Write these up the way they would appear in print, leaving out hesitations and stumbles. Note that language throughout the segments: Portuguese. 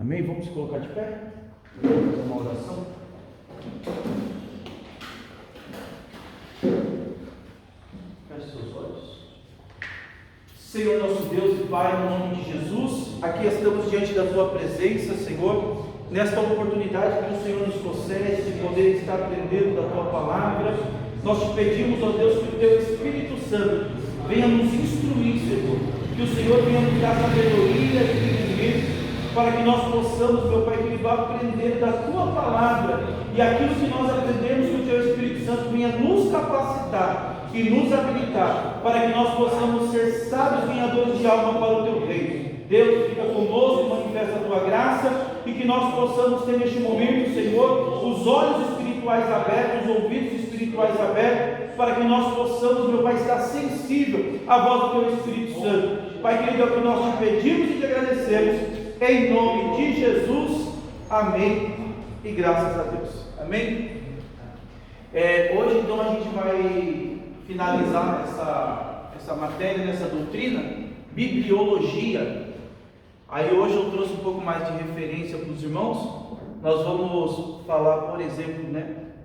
Amém? Vamos colocar de pé? Vamos fazer uma oração. Feche seus olhos. Senhor nosso Deus e Pai, no nome de Jesus, aqui estamos diante da Tua presença, Senhor, nesta oportunidade que o Senhor nos concede de poder estar aprendendo da Tua palavra. Nós te pedimos, ó Deus, que o Teu Espírito Santo venha nos instruir, Senhor, que o Senhor venha nos dar sabedoria e entendimento, para que nós possamos, meu Pai querido, aprender da Tua palavra, e aquilo que nós aprendemos, que o Teu Espírito Santo venha nos capacitar e nos habilitar, para que nós possamos ser sábios ganhadores de alma para o Teu reino. Deus, fica conosco, manifesta a Tua graça, e que nós possamos ter neste momento, Senhor, os olhos espirituais abertos, os ouvidos espirituais abertos, para que nós possamos, meu Pai, estar sensível à voz do Teu Espírito Santo. Pai querido, é o que nós te pedimos e te agradecemos, em nome de Jesus, amém, e graças a Deus, amém? Hoje então a gente vai finalizar essa matéria, nessa doutrina, bibliologia. Aí hoje eu trouxe um pouco mais de referência para os irmãos. Nós vamos falar, por exemplo,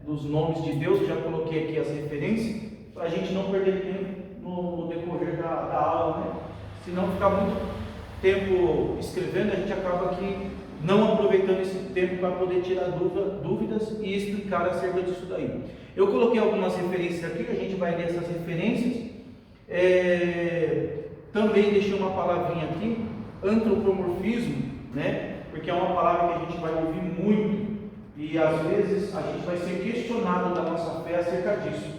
dos nomes de Deus. Eu já coloquei aqui as referências, para a gente não perder tempo no decorrer da aula, Se não ficar muito tempo escrevendo, a gente acaba aqui não aproveitando esse tempo para poder tirar dúvidas e explicar acerca disso daí. Eu coloquei algumas referências aqui, a gente vai ler essas referências. Também deixei uma palavrinha aqui, antropomorfismo, porque é uma palavra que a gente vai ouvir muito, e às vezes a gente vai ser questionado da nossa fé acerca disso,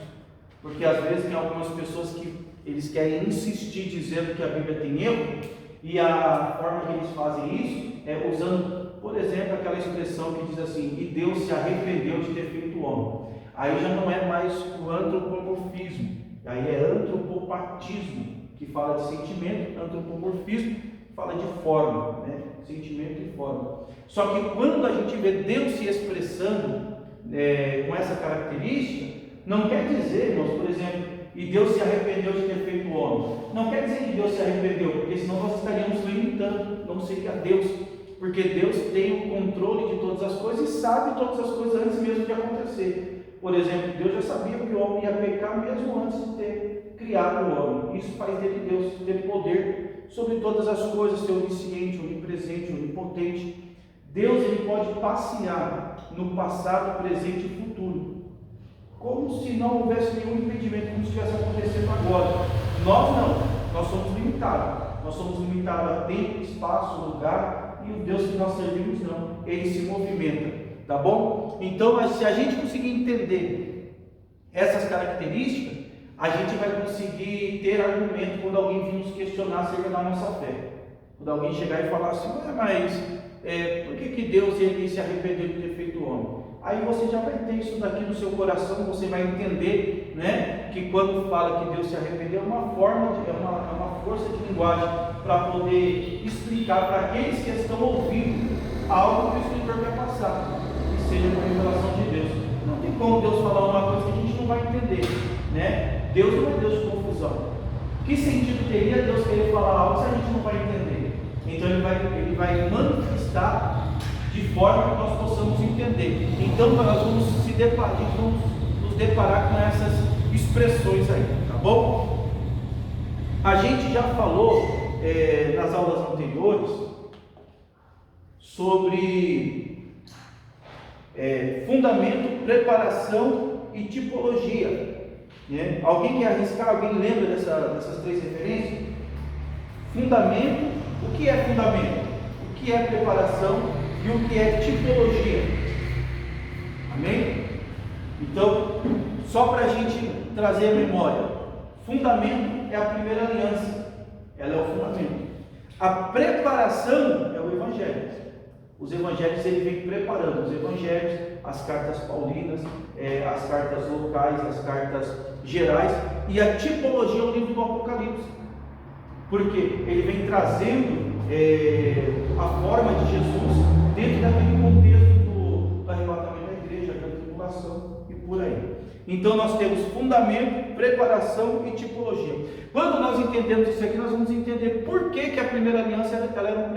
porque às vezes tem algumas pessoas que eles querem insistir dizendo que a Bíblia tem erro, e a forma que eles fazem isso é usando, por exemplo, aquela expressão que diz assim: e Deus se arrependeu de ter feito o homem. Aí já não é mais o antropomorfismo, aí é antropopatismo, que fala de sentimento. Antropomorfismo fala de forma, sentimento e forma. Só que quando a gente vê Deus se expressando com essa característica, não quer dizer, irmãos, por exemplo, e Deus se arrependeu de ter feito o homem. Não quer dizer que Deus se arrependeu, porque senão nós estaríamos limitando, não seria Deus, porque Deus tem o controle de todas as coisas e sabe todas as coisas antes mesmo de acontecer. Por exemplo, Deus já sabia que o homem ia pecar mesmo antes de ter criado o homem. Isso faz dele Deus ter poder sobre todas as coisas, ser onisciente, onipresente, onipotente. Deus ele pode passear no passado, presente e futuro, como se não houvesse nenhum impedimento, como se estivesse acontecendo agora. Nós não, nós somos limitados a tempo, espaço, lugar, e o Deus que nós servimos não, ele se movimenta, tá bom? Então, se a gente conseguir entender essas características, a gente vai conseguir ter argumento quando alguém vir nos questionar acerca da nossa fé. Quando alguém chegar e falar assim: mas por que Deus ele se arrependeu de ter feito o homem? Aí você já vai ter isso daqui no seu coração, você vai entender, que quando fala que Deus se arrependeu, é uma força de linguagem para poder explicar para aqueles que estão ouvindo algo que o escritor quer passar, que seja uma revelação de Deus. Não tem como Deus falar uma coisa que a gente não vai entender, Deus não é Deus de confusão. Que sentido teria Deus querer falar algo se a gente não vai entender? Então ele vai manifestar de forma que nós possamos entender. Então nós vamos nos deparar com essas expressões aí, tá bom? A gente já falou nas aulas anteriores sobre fundamento, preparação e tipologia. Alguém quer arriscar? Alguém lembra dessas três referências? Fundamento, o que é fundamento? O que é preparação? E o que é tipologia? Amém? Então, só para a gente trazer a memória, fundamento é a primeira aliança, ela é o fundamento. A preparação é o Evangelho. Os Evangelhos ele vem preparando, os Evangelhos, as cartas paulinas, as cartas locais, as cartas gerais, e a tipologia é o livro do Apocalipse, porque ele vem trazendo a forma de Jesus dentro daquele contexto do arrebatamento da igreja, da tribulação e por aí. Então nós temos fundamento, preparação e tipologia. Quando nós entendemos isso aqui, nós vamos entender por que a primeira aliança ela era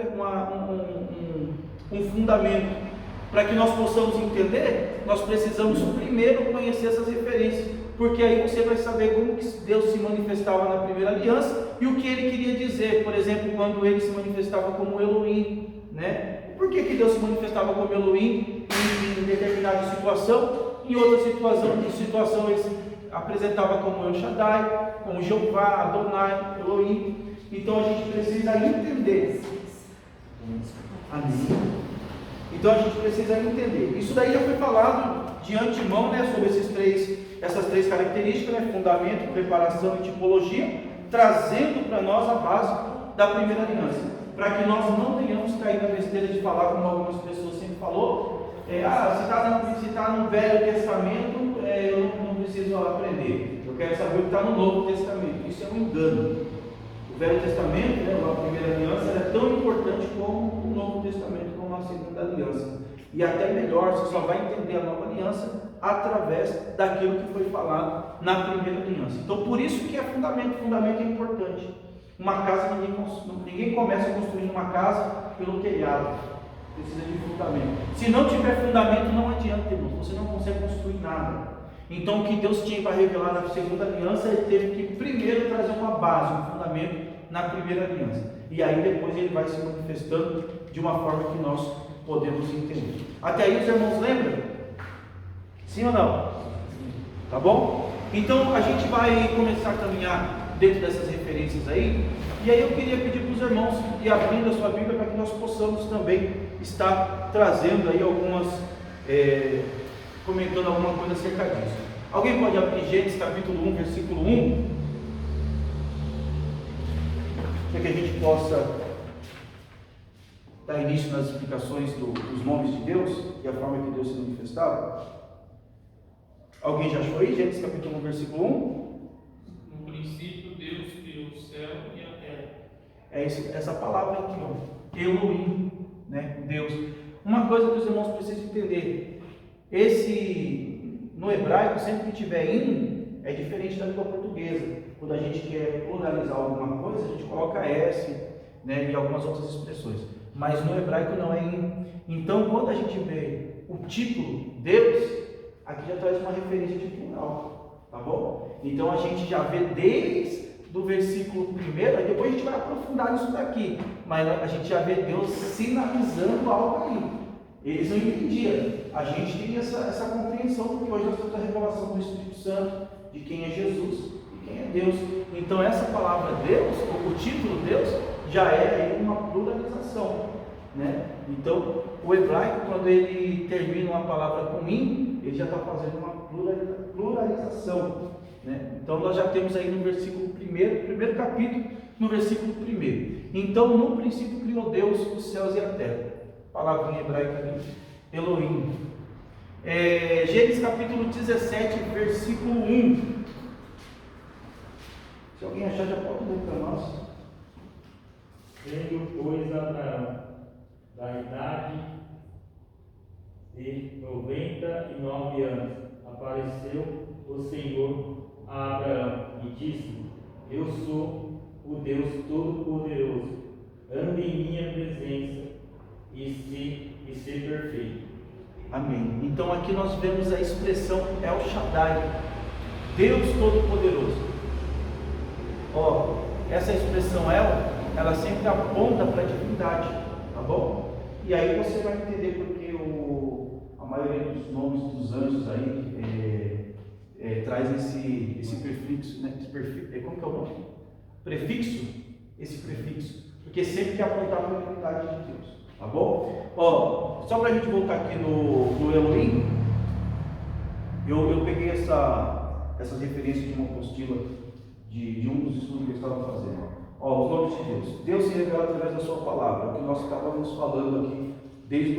um fundamento. Para que nós possamos entender, nós precisamos primeiro conhecer essas referências, porque aí você vai saber como que Deus se manifestava na primeira aliança e o que ele queria dizer. Por exemplo, quando ele se manifestava como Elohim, né? Por que Deus se manifestava como Elohim em determinada situação? Em outra situação ele se apresentava como El Shaddai, como Jeová, Adonai, Elohim. Então a gente precisa entender. Amém. Então a gente precisa entender. Isso daí já foi falado de antemão, né, sobre essas três características, né, fundamento, preparação e tipologia, trazendo para nós a base da primeira aliança, para que nós não tenhamos caído na besteira de falar, como algumas pessoas sempre falou, se está no Velho Testamento, eu não preciso aprender, eu quero saber o que está no Novo Testamento. Isso é um engano. O Velho Testamento, né, a primeira aliança, é tão importante como o Novo Testamento, como a segunda aliança. E até melhor, você só vai entender a nova aliança através daquilo que foi falado na primeira aliança. Então, por isso que é fundamento. Fundamento é importante. Uma casa, ninguém começa construindo uma casa pelo telhado. Precisa de fundamento. Se não tiver fundamento, não adianta, irmãos. Você não consegue construir nada. Então, o que Deus tinha para revelar na segunda aliança, ele teve que primeiro trazer uma base, um fundamento na primeira aliança. E aí depois ele vai se manifestando de uma forma que nós podemos entender. Até aí os irmãos lembram? Sim ou não? Tá bom? Então a gente vai começar a caminhar dentro dessas referências aí. E aí eu queria pedir para os irmãos ir abrindo a sua Bíblia para que nós possamos também estar trazendo aí algumas, comentando alguma coisa acerca disso. Alguém pode abrir Gênesis capítulo 1, versículo 1? Para que a gente possa dar início nas explicações dos nomes de Deus e a forma que Deus se manifestava. Alguém já achou aí? Gênesis capítulo 1, versículo 1? No princípio Deus criou o céu e a terra. É essa palavra aqui, ó, Elohim, né? Deus. Uma coisa que os irmãos precisam entender: no hebraico, sempre que tiver in, é diferente da língua portuguesa. Quando a gente quer pluralizar alguma coisa, a gente coloca S, né, e algumas outras expressões. Mas no hebraico não é in. Então, quando a gente vê o título Deus, aqui já traz uma referência de plural, tá bom? Então a gente já vê desde do versículo 1, aí depois a gente vai aprofundar nisso daqui, mas a gente já vê Deus sinalizando algo aí. Eles não entendiam. A gente tem essa compreensão, porque hoje nós temos a revelação do Espírito Santo, de quem é Jesus e quem é Deus. Então essa palavra Deus, o título Deus, já é aí uma pluralização, né? Então o hebraico, quando ele termina uma palavra com in, ele já está fazendo uma pluralização, né? Então nós já temos aí no versículo 1, primeiro capítulo, no versículo 1. Então no princípio criou Deus os céus e a terra. Palavrinha hebraica ali, Elohim. Gênesis capítulo 17, versículo 1. Se alguém achar, já pode ler para nós. Tendo, pois, Abraão, da idade de 99 anos, apareceu o Senhor a Abraão e disse: Eu sou o Deus Todo-Poderoso, ande em minha presença e ser perfeito. Amém. Então aqui nós vemos a expressão El Shaddai, Deus Todo-Poderoso. Essa expressão ela sempre aponta para a divindade, tá bom? E aí você vai entender porque a maioria dos nomes dos anjos aí traz esse prefixo, né? Como que é o nome? Prefixo? Esse prefixo, porque sempre quer apontar para a divindade de Deus, tá bom? Só para a gente voltar aqui no Elohim, eu peguei essas referências de uma apostila de um dos estudos que eu estava fazendo. Os nomes de Deus. Deus se revela através da sua palavra, o que nós estávamos falando aqui desde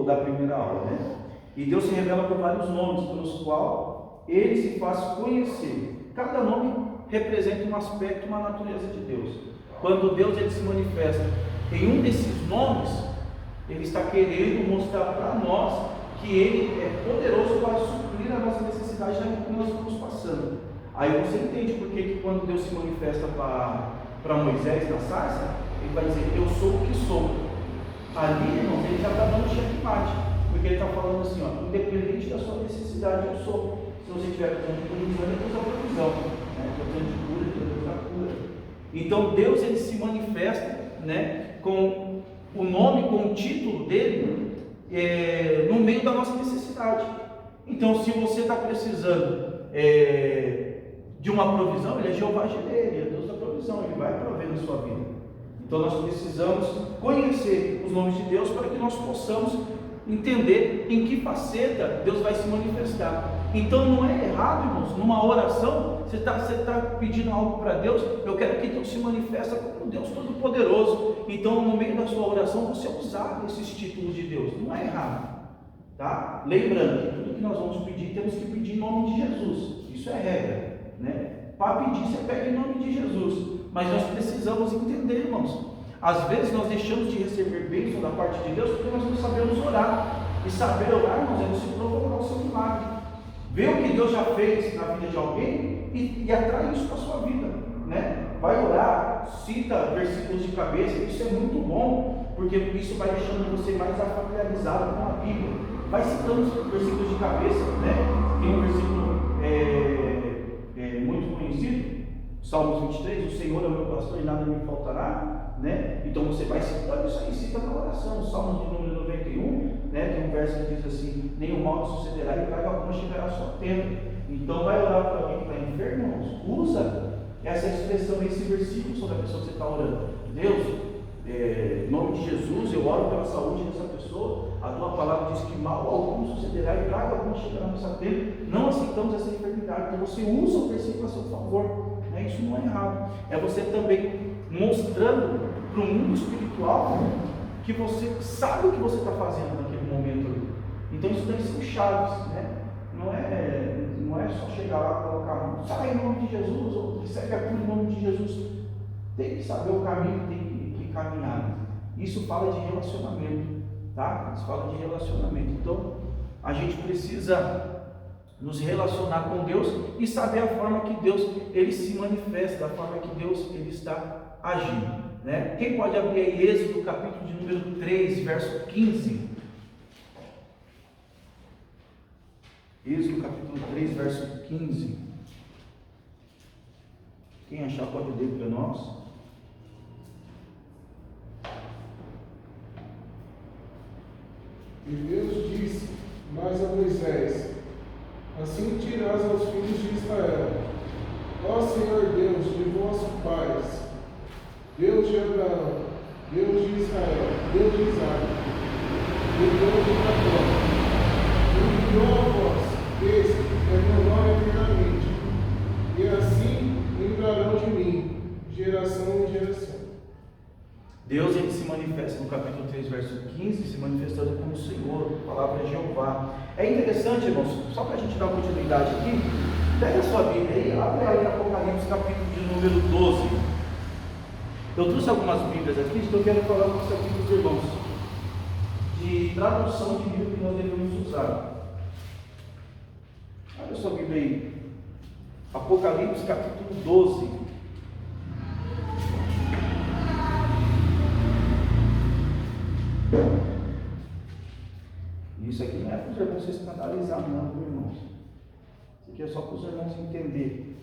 da primeira aula, né? E Deus se revela por vários nomes, pelos quais Ele se faz conhecer. Cada nome representa um aspecto, uma natureza de Deus. Quando Deus ele se manifesta em um desses nomes, Ele está querendo mostrar para nós que Ele é poderoso para suprir a nossa necessidade naquilo que nós estamos passando. Aí você entende por que quando Deus se manifesta para Moisés na sarça, Ele vai dizer: Eu sou o que sou. Ali, irmãos, Ele já está dando checkmate, porque ele está falando assim, ó, independente da sua necessidade, eu sou. Se você estiver precisando de provisão, Deus dá provisão, né? Precisando de cura, Deus dá cura. Então Deus, ele se manifesta, né, com o nome, com o título dele, no meio da nossa necessidade. Então, se você está precisando de uma provisão, ele é Jeová Jireh, ele é Deus da provisão, ele vai prover na sua vida. Então nós precisamos conhecer os nomes de Deus para que nós possamos entender em que faceta Deus vai se manifestar. Então não é errado, irmãos, numa oração, você está pedindo algo para Deus, eu quero que Deus se manifeste como Deus Todo-Poderoso. Então no meio da sua oração você usar esses títulos de Deus, não é errado. Tá? Lembrando que tudo que nós vamos pedir, temos que pedir em nome de Jesus. Isso é regra, né? Para pedir, você pede em nome de Jesus. Mas nós precisamos entender, irmãos. Às vezes nós deixamos de receber bênção da parte de Deus porque nós não sabemos orar. E saber orar, irmãos, é você provocar o seu milagre. Ver o que Deus já fez na vida de alguém e atrair isso para a sua vida, né? Vai orar, cita versículos de cabeça, isso é muito bom, porque isso vai deixando você mais familiarizado com a Bíblia. Vai citando os versículos de cabeça, né? Tem um versículo muito conhecido, Salmos 23, o Senhor é o meu pastor e nada me faltará, né? Então você vai citando isso aí, cita na oração. Salmos de número 91, né? Tem um verso que diz assim: nenhum mal te sucederá e praga alguma chegará à sua tenda. Então vai orar para alguém que está enfermo, irmãos, usa essa expressão, esse versículo sobre a pessoa que você está orando. Deus, em nome de Jesus, eu oro pela saúde dessa pessoa. A tua palavra diz que mal algum sucederá e praga alguma chegará à nossa tenda. Não aceitamos essa enfermidade. Então você usa o versículo a seu favor, né? Isso não é errado. É você também mostrando para o mundo espiritual que você sabe o que você está fazendo naquele momento ali. Então isso daí são chaves, né? Não é só chegar lá e colocar, sai em nome de Jesus, ou segue a cura em nome de Jesus. Tem que saber o caminho, tem que caminhar. Isso fala de relacionamento, tá? Isso fala de relacionamento. Então a gente precisa nos relacionar com Deus e saber a forma que Deus ele se manifesta, a forma que Deus ele está agindo, né? Quem pode abrir aí Êxodo, capítulo de número 3, verso 15? Êxodo, capítulo 3, verso 15. Quem achar pode ler para nós. E Deus disse mais a Moisés: assim dirás aos filhos de Israel: ó Senhor Deus de vossos pais, Deus de Abraão, Deus de Israel, Deus de Isaac, e Deus de Jacó, enviou a vós, esse é meu nome eternamente, e assim lembrarão de mim, geração em geração. Deus ele se manifesta no capítulo 3, verso 15, se manifestando como Senhor, a palavra de Jeová. É interessante, irmãos, só para a gente dar continuidade aqui, pega a sua Bíblia aí, abre aí Apocalipse, capítulo de número 12. Eu trouxe algumas Bíblias aqui, que eu quero falar com isso aqui para os irmãos, de tradução de Bíblia que nós devemos usar. Olha a sua Bíblia aí, Apocalipse, capítulo 12. Isso aqui não é para os irmãos se escandalizar, não, viu, irmãos? Isso aqui é só para os irmãos entenderem.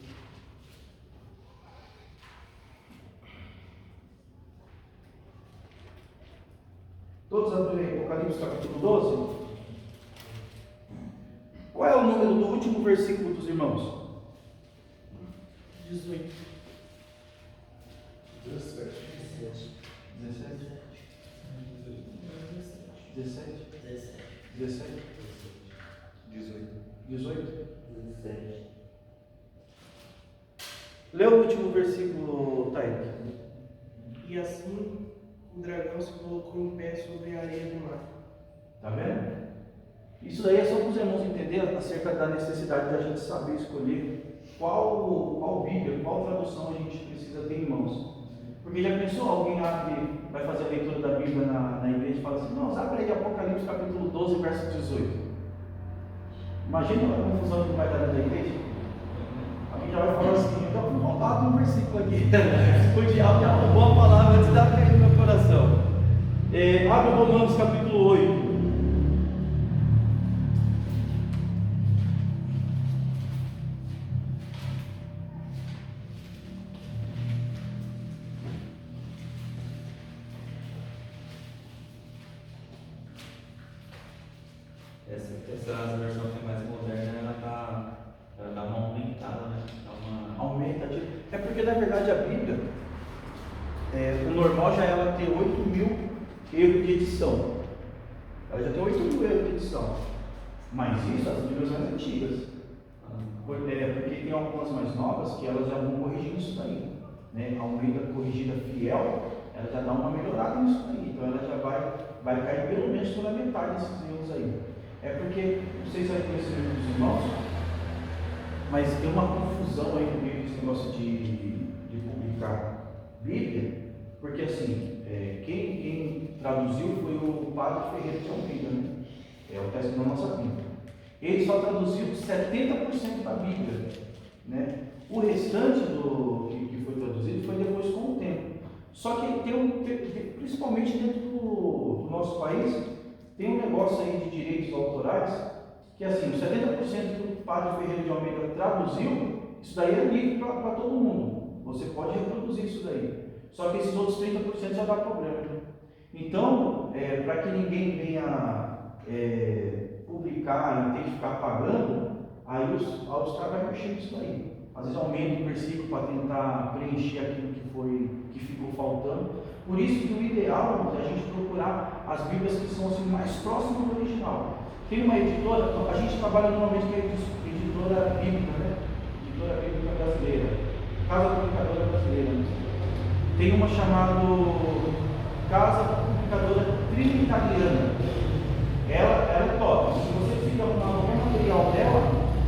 Todos abrem aí, Apocalipse capítulo 12. Qual é o número do último versículo dos irmãos? 18. 17. 17? 17? 17? 18? Lê o último versículo, Taíque. E assim o dragão se colocou em pé sobre a areia do mar. Está vendo? Isso daí é só para os irmãos entenderem acerca da necessidade da gente saber escolher qual Bíblia, qual tradução a gente precisa ter em mãos. Porque já pensou, alguém abre, vai fazer a leitura da Bíblia na igreja e fala assim: não, abre aí Apocalipse capítulo 12, verso 18. Imagina a confusão que vai dar na igreja. Alguém já vai falar assim: então vamos voltar um versículo aqui. O diabo já roubou a palavra antes de cair no meu coração. Abre Romanos capítulo 8. Essa versão que é mais moderna, ela dá uma aumentada, né? Aumenta. É porque na verdade a Bíblia, o normal já é ela ter 8.000 erros de edição. Ela já tem 8.000 erros de edição. Mas isso, as Bíblias mais antigas. Porque tem algumas mais novas que elas já vão corrigindo isso daí. Né? A Almeida corrigida fiel, ela já dá uma melhorada nisso daí. Então ela já vai cair pelo menos pela metade desses erros aí. É porque, não sei se vai conhecer os irmãos, mas tem uma confusão aí no meio desse negócio de publicar Bíblia, porque assim, quem traduziu foi o padre Ferreira de Almeida, né? É o texto da nossa Bíblia. Ele só traduziu 70% da Bíblia, né? O restante que foi traduzido foi depois com o tempo. Só que principalmente dentro do nosso país, tem um negócio aí de direitos autorais, que assim, os 70% que o padre Ferreira de Almeida traduziu, isso daí é livre para todo mundo. Você pode reproduzir isso daí. Só que esses outros 30% já dá problema. Né? Então, para que ninguém venha publicar e ter que ficar pagando, aí os caras vão mexer nisso daí. Às vezes aumenta o versículo para tentar preencher aquilo que ficou faltando. Por isso que o ideal é a gente procurar as Bíblias que são assim, mais próximas do original. Tem uma editora, a gente trabalha normalmente com a editora bíblica, né? Editora Bíblica Brasileira, Casa Publicadora Brasileira. Tem uma chamada Casa Publicadora Trinitariana. Ela é top. Se você precisa arrumar qualquer material dela,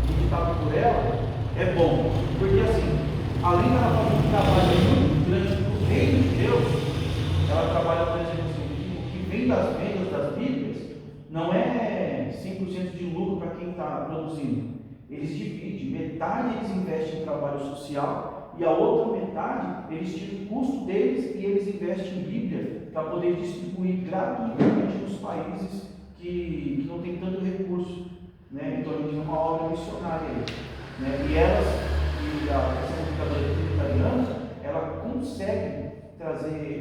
editado por ela, é bom. Porque assim, além dela fazer um trabalho muito grande para o reino de Deus, ela trabalha, por exemplo, assim, o que vem das vendas das Bíblias não é 100% de lucro para quem está produzindo. Eles dividem, metade eles investem em trabalho social e a outra metade eles tiram o custo deles e eles investem em Bíblia para poder distribuir gratuitamente nos países que não tem tanto recurso, né? Então eles é uma obra missionária aí, né? E essa publicadora trinitariana, ela consegue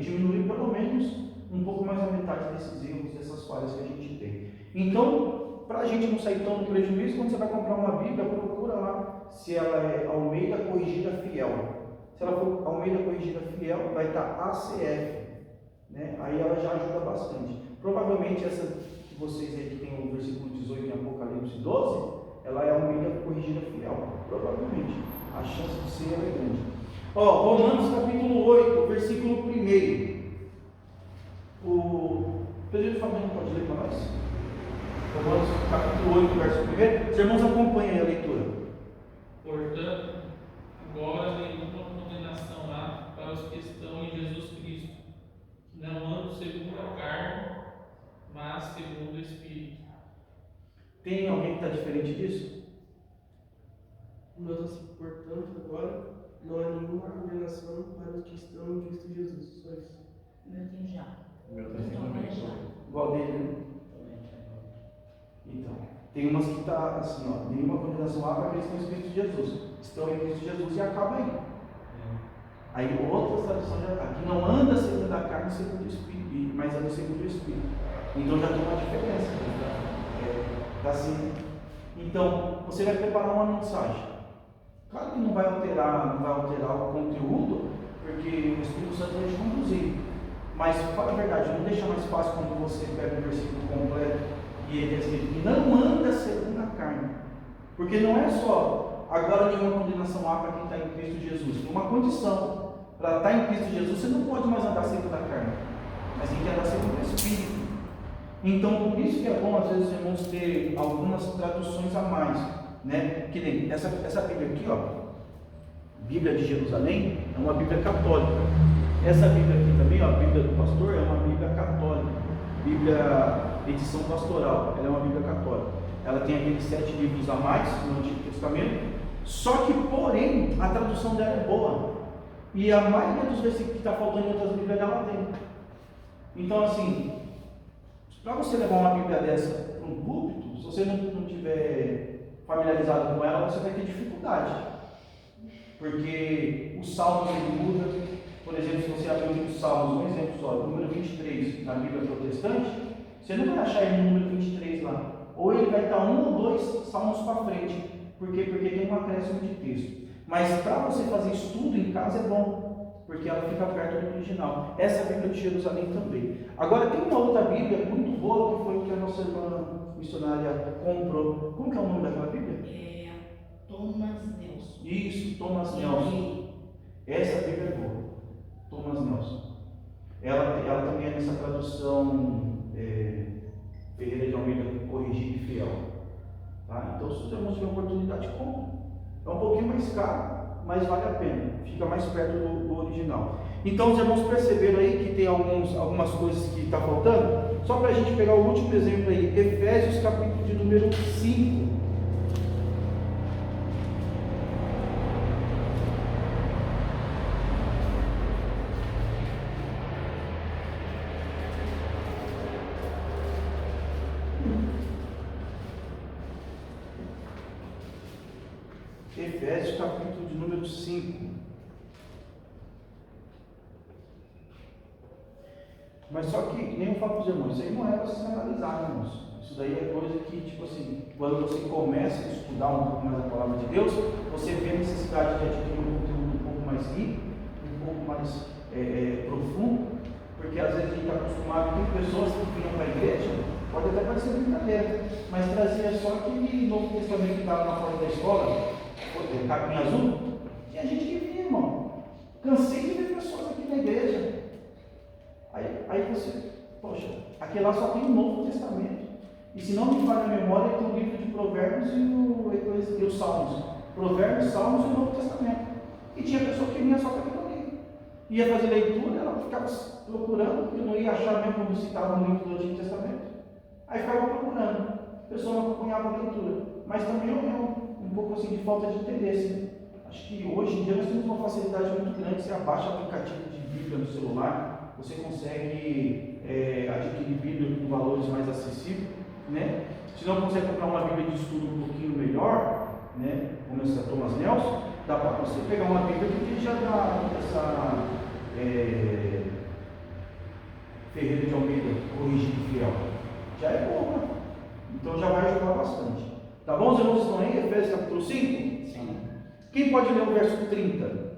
diminuir pelo menos um pouco mais a metade desses erros, dessas falhas que a gente tem. Então, para a gente não sair tão no prejuízo, quando você vai comprar uma Bíblia, procura lá se ela é Almeida Corrigida Fiel. Se ela for Almeida Corrigida Fiel, vai estar ACF, né? Aí ela já ajuda bastante. Provavelmente essa que vocês aí que tem o versículo 18 em Apocalipse 12, ela é Almeida Corrigida Fiel. Provavelmente. A chance de ser é grande. Romanos capítulo 8, versículo 1. O Pedro Fabiano pode ler para nós? Romanos capítulo 8, verso 1. Os irmãos acompanhem a leitura. Portanto, agora nenhuma condenação há para os que estão em Jesus Cristo, que não andam segundo a carne, mas segundo o Espírito. Tem alguém que está diferente disso? Nota-se, portanto, agora não há nenhuma condenação para os que estão em Cristo Jesus. Só isso. Meu tem já. Meu também já. Igual dele, né? Então, tem umas que está assim, nenhuma condenação há para aqueles que estão em Cristo Jesus. Estão em Cristo Jesus e acaba aí. Aí outras traduções já está. Que não anda segundo a carne, segundo o Espírito, mas anda segundo o Espírito. Então já tem uma diferença. Tá assim. Então, você vai preparar uma mensagem. Claro que não vai alterar o conteúdo, porque o Espírito Santo vai te conduzir. Mas, fala a verdade, não deixa mais fácil quando você pega um versículo completo e ele é escrito que não anda segundo a carne. Porque não é só agora nenhuma condenação há para quem está em Cristo Jesus. Tem uma condição. Para estar em Cristo Jesus, você não pode mais andar segundo a carne, mas tem que andar segundo o Espírito. Então, por isso que é bom, às vezes, os irmãos ter algumas traduções a mais, né? Que nem essa Bíblia aqui, Bíblia de Jerusalém, é uma Bíblia católica. Essa Bíblia aqui também, a Bíblia do Pastor, é uma Bíblia católica. Bíblia edição pastoral, ela é uma Bíblia católica. Ela tem aqueles 7 livros a mais no Antigo Testamento, só que, porém, a tradução dela é boa. E a maioria dos versículos que está faltando em outras Bíblias dela tem. Então, assim, para você levar uma Bíblia dessa para um púlpito, se você não tiver familiarizado com ela, você vai ter dificuldade. Porque os salmos ele muda. Por exemplo, se você abrir o livro dos Salmos, um exemplo só, número 23 na Bíblia protestante, você não vai achar ele no número 23 lá. ou ele vai estar um ou dois salmos para frente. Por quê? Porque tem um acréscimo de texto. Mas para você fazer estudo em casa é bom, porque ela fica perto do original. Essa é a Bíblia de Jerusalém também. Agora tem uma outra Bíblia muito boa, que foi o que a nossa irmã missionária comprou. Como que é o nome daquela Bíblia? Thomas Nelson. Isso, Thomas Nelson. Essa Bíblia é boa. Thomas Nelson. Ela também é nessa tradução Ferreira de Almeida, Corrigido e Fiel. Tá? Então, se os irmãos tiverem oportunidade, compra. É um pouquinho mais caro, mas vale a pena. Fica mais perto do original. Então, os irmãos perceberam aí que tem algumas coisas que está faltando? Só para a gente pegar o último exemplo aí, Efésios capítulo de número 5. Efésios capítulo de número 5. Mas só que, nem eu falo para os irmãos, isso aí não é para se analisar, irmãos. Isso daí é coisa que, tipo assim, quando você começa a estudar um pouco mais a palavra de Deus, você vê a necessidade de adquirir um conteúdo um pouco mais rico, um pouco mais profundo, porque às vezes a gente está acostumado, tem pessoas que vinham para a igreja, pode até parecer brincadeira, mas trazia só aquele Novo Testamento que estava na porta da escola, capinha azul. Tinha gente que vinha, irmão. Cansei de ver pessoas aqui na igreja. Aí você, poxa, aqui lá só tem o Novo Testamento. E se não me falha a memória, tem o livro de Provérbios e os Salmos. Provérbios, Salmos e o Novo Testamento. E tinha pessoa que vinha só para aquilo ali. Ia fazer leitura, ela ficava procurando, porque não ia achar mesmo como citava no livro do Antigo Testamento. Aí ficava procurando. A pessoa não acompanhava a leitura. Mas também um pouco assim de falta de interesse. Acho que hoje em dia nós temos uma facilidade muito grande. Você abaixa o aplicativo de Bíblia no celular, você consegue adquirir Bíblia com valores mais acessíveis, né? Se não consegue comprar uma Bíblia de estudo um pouquinho melhor, né? Como essa Thomas Nelson, dá para você pegar uma Bíblia que já dá essa Ferreira de Almeida, Corrigido e Fiel. Já é boa, né? Então já vai ajudar bastante. Tá bom? Os irmãos estão aí? Efésios capítulo 5? Sim. Quem pode ler o verso 30?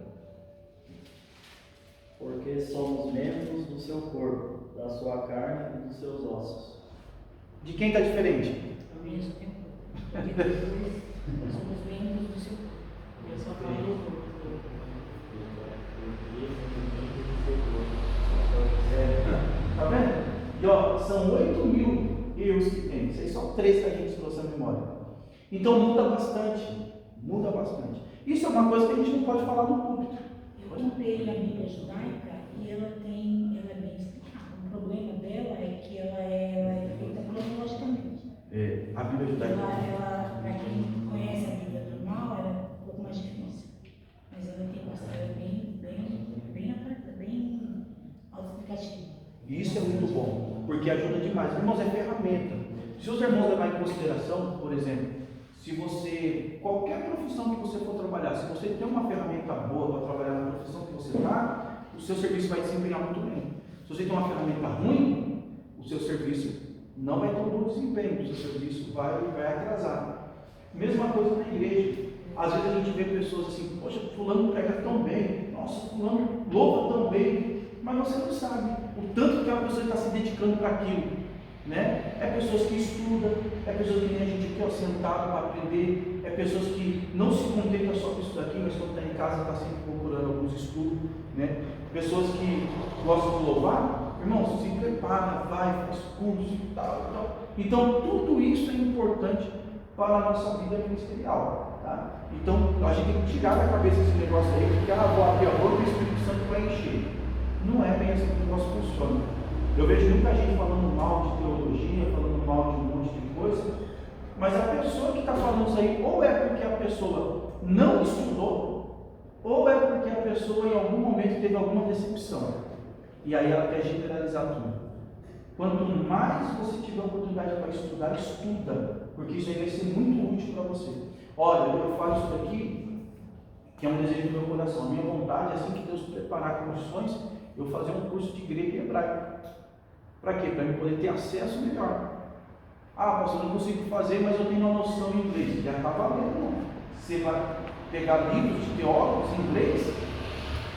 Porque somos membros do seu corpo, da sua carne e dos seus ossos. De quem está diferente? Ao mesmo tempo. Porque depois somos membros do seu corpo. Eu só falo do corpo. Tá vendo? E ó, são 8.000 erros que tem. Isso aí só 3 que a gente trouxe à memória. Então muda bastante. Muda bastante. Isso é uma coisa que a gente não pode falar no púlpito. Eu comprei a Bíblia judaica e ela é bem explicada. O problema dela é que ela é feita cronologicamente. A Bíblia judaica. Para quem conhece a Bíblia normal, ela é um pouco mais difícil. Mas ela tem bastante, bem autoexplicativo. E isso é muito bom, porque ajuda demais. Irmãos, é ferramenta. Se os irmãos levarem em consideração, por exemplo, se você, qualquer profissão que você for trabalhar, se você tem uma ferramenta boa para trabalhar na profissão que você está, o seu serviço vai desempenhar muito bem. Se você tem uma ferramenta ruim, o seu serviço não vai ter um bom desempenho, o seu serviço vai atrasar. Mesma coisa na igreja. Às vezes a gente vê pessoas assim, poxa, fulano prega tão bem, nossa, fulano louva tão bem, mas você não sabe o tanto que aquela pessoa está se dedicando para aquilo. Né? É pessoas que estudam, é pessoas que nem a gente aqui, ó, sentado para aprender, é pessoas que não se contentam só com isso daqui, mas quando está em casa está sempre procurando alguns estudos, né? Pessoas que gostam de louvar, irmãos, se prepara, vai, faz curso e tal. Então tudo isso é importante para a nossa vida ministerial, tá? Então a gente tem que tirar da cabeça esse negócio aí, porque vou abrir a boca e o Espírito Santo vai encher. Não é bem assim que o negócio funciona. Eu vejo muita gente falando mal de teologia, falando mal de um monte de coisa, mas a pessoa que está falando isso aí, ou é porque a pessoa não estudou, ou é porque a pessoa em algum momento teve alguma decepção, e aí ela quer generalizar tudo. Quanto mais você tiver oportunidade para estudar, estuda, porque isso aí vai ser muito útil para você. Olha, eu falo isso daqui, que é um desejo do meu coração. A minha vontade, assim que Deus preparar condições, eu fazer um curso de grego e hebraico. Para quê? Para eu poder ter acesso melhor. Ah, pastor, eu não consigo fazer, mas eu tenho uma noção em inglês. Já está valendo, não. Você vai pegar livros de teólogos em inglês,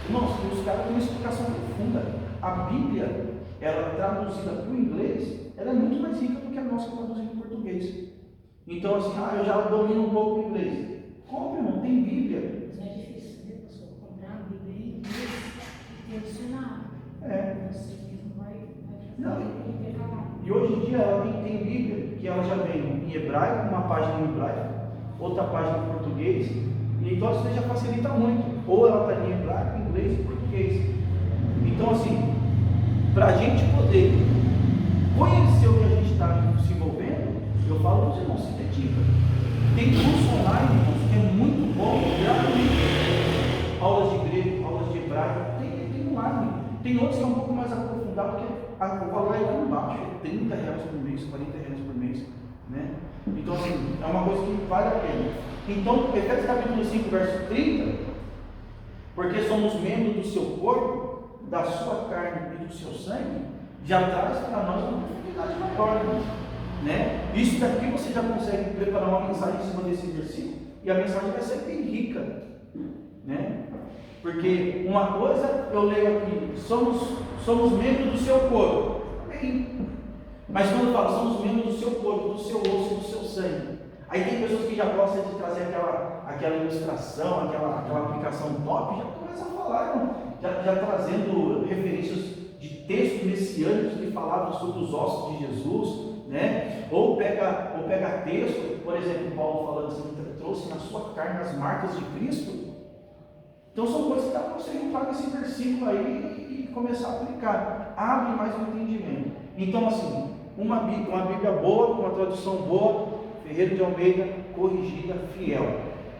irmãos, os caras têm uma explicação profunda. A Bíblia, ela traduzida para o inglês, ela é muito mais rica do que a nossa traduzida em português. Então, assim, eu já domino um pouco o inglês. Compre, irmão, tem Bíblia. Mas é difícil, né, pessoal, comprar a Bíblia em inglês e ter dicionário. Você mesmo vai Não. intercalar. E hoje em dia ela tem Bíblia, que ela já vem em hebraico, uma página em hebraico, outra página em português, e então isso já facilita muito. Ou ela está em hebraico, inglês e português. Então, assim, para a gente poder conhecer o que a gente está se envolvendo, eu falo para os irmãos, se dedica. Tem curso online, irmãos, que é muito bom, gratuito. Aulas de grego, aulas de hebraico, tem online. Tem outros que são um pouco mais aprofundados, porque o valor é lá embaixo, é R$30 por mês, R$40 por mês, né? Então, assim, é uma coisa que vale a pena. Então, Efésios capítulo 5, verso 30, porque somos membros do seu corpo, da sua carne e do seu sangue, já traz para nós uma profundidade maior, né? Isso daqui você já consegue preparar uma mensagem em cima desse versículo, e a mensagem vai ser bem rica, né? Porque uma coisa eu leio aqui, somos membros do seu corpo, amém. Mas quando eu falo, somos membros do seu corpo, do seu osso, do seu sangue, aí tem pessoas que já gostam de trazer aquela ilustração, aquela aplicação top, já começa a falar, irmão, já trazendo referências de textos messiânicos que falavam sobre os ossos de Jesus, né? Ou pega texto, por exemplo, Paulo falando assim, trouxe na sua carne as marcas de Cristo. Então são coisas que dá para você entrar nesse versículo aí e começar a aplicar. Abre mais o entendimento. Então, assim, uma Bíblia boa, com uma tradução boa, Ferreira de Almeida, corrigida, fiel.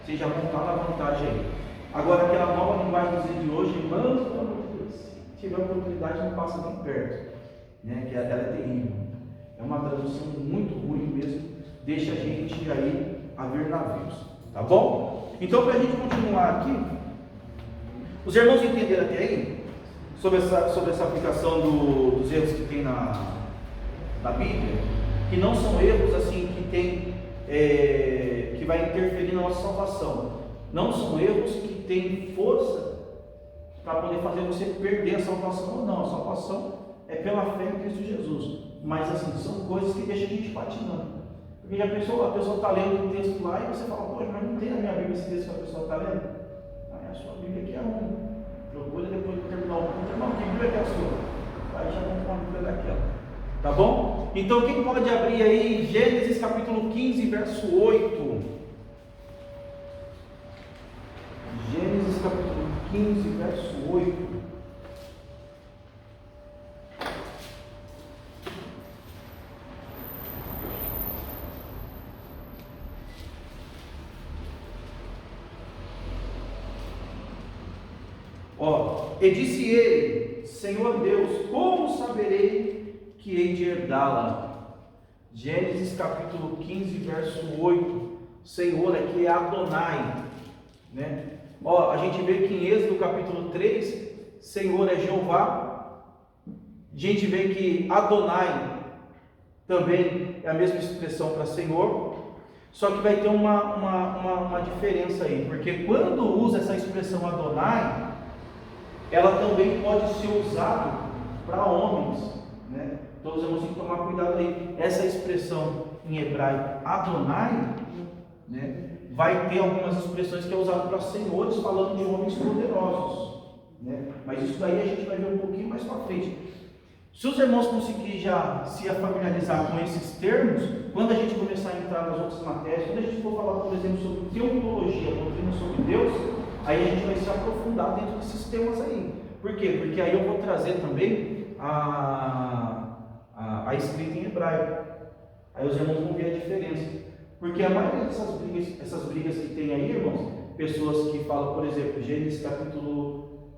Vocês já vão estar na vantagem aí. Agora, aquela nova linguagem de hoje, irmãos, pelo amor de Deus, se tiver oportunidade, não passa nem perto, né? Que ela é terrível. É uma tradução muito ruim mesmo, deixa a gente aí a ver navios. Tá bom? Então, para a gente continuar aqui, os irmãos entenderam até aí sobre essa aplicação dos erros que tem na Bíblia, que não são erros assim que vai interferir na nossa salvação, não são erros que têm força para poder fazer você perder a salvação ou não. A salvação é pela fé em Cristo Jesus, mas assim, são coisas que deixam a gente patinando, porque a pessoa está lendo um texto lá e você fala, poxa, mas não tem na minha Bíblia esse texto que a pessoa está lendo. A sua Bíblia aqui é uma. Procura depois de terminar o culto, irmão, que Bíblia que é a sua? Aí já vamos com a Bíblia daquela. Tá bom? Então quem pode abrir aí Gênesis capítulo 15, verso 8. Gênesis capítulo 15, verso 8. E disse ele, Senhor Deus, como saberei que hei de herdá-la? Gênesis capítulo 15, verso 8. Senhor aqui é Adonai, né? A gente vê que em Êxodo capítulo 3, Senhor é Jeová. A gente vê que Adonai também é a mesma expressão para Senhor, só que vai ter uma diferença aí, porque quando usa essa expressão Adonai, ela também pode ser usada para homens, né? Então os irmãos têm que tomar cuidado aí. Essa expressão em hebraico Adonai, né, vai ter algumas expressões que é usado para senhores, falando de homens poderosos, né? Mas isso daí a gente vai ver um pouquinho mais para frente. Se os irmãos conseguirem já se familiarizar com esses termos, quando a gente começar a entrar nas outras matérias, quando a gente for falar, por exemplo, sobre teologia, doutrina sobre Deus, aí a gente vai se aprofundar dentro desses temas aí. Por quê? Porque aí eu vou trazer também a escrita em hebraico. Aí os irmãos vão ver a diferença. Porque a maioria dessas brigas que tem aí, irmãos, pessoas que falam, por exemplo, Gênesis capítulo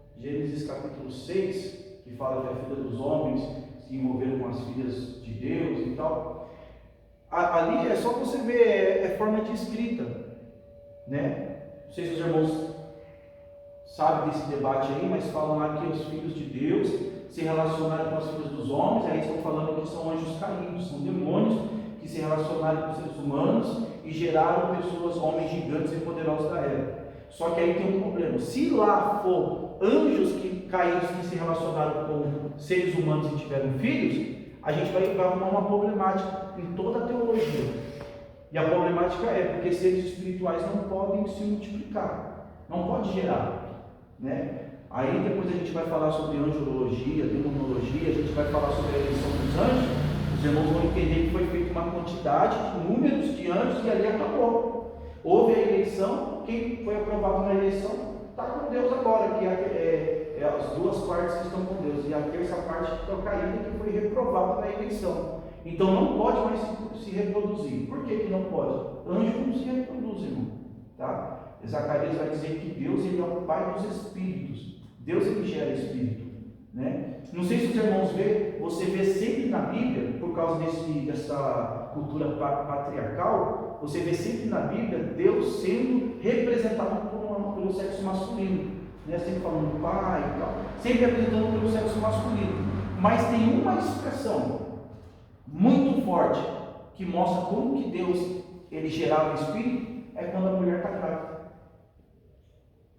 6, que fala que a filha dos homens se envolveram com as filhas de Deus e tal. Ali é só você ver, é forma de escrita, né? Não sei se os irmãos sabem desse debate aí, mas falam lá que os filhos de Deus se relacionaram com as filhas dos homens, aí estão falando que são anjos caídos, são demônios que que se relacionaram com seres humanos e geraram pessoas, homens gigantes e poderosos da época. Só que aí tem um problema. Se lá for anjos que caídos que se relacionaram com seres humanos e tiveram filhos, a gente vai arrumar uma problemática em toda a teologia. E a problemática é porque seres espirituais não podem se multiplicar, não pode gerar, né? Aí depois a gente vai falar sobre angelologia, demonologia, a gente vai falar sobre a eleição dos anjos. Os irmãos vão entender que foi feita uma quantidade de números de anjos e ali acabou. Houve a eleição, quem foi aprovado na eleição está com Deus agora, que é as duas partes que estão com Deus, e a terça parte que está caída, que foi reprovada na eleição. Então não pode mais se reproduzir. Por que não pode? Anjo não se reproduz, irmão. Tá? Zacarias vai dizer que Deus ele é o Pai dos Espíritos. Deus ele gera Espírito. Né? Não sei se os irmãos você vê sempre na Bíblia, por causa dessa cultura patriarcal, você vê sempre na Bíblia Deus sendo representado pelo sexo masculino, né? Sempre falando pai e tal, sempre representando pelo sexo masculino. Mas tem uma expressão muito forte que mostra como que Deus ele gerava o Espírito, é quando a mulher está grávida.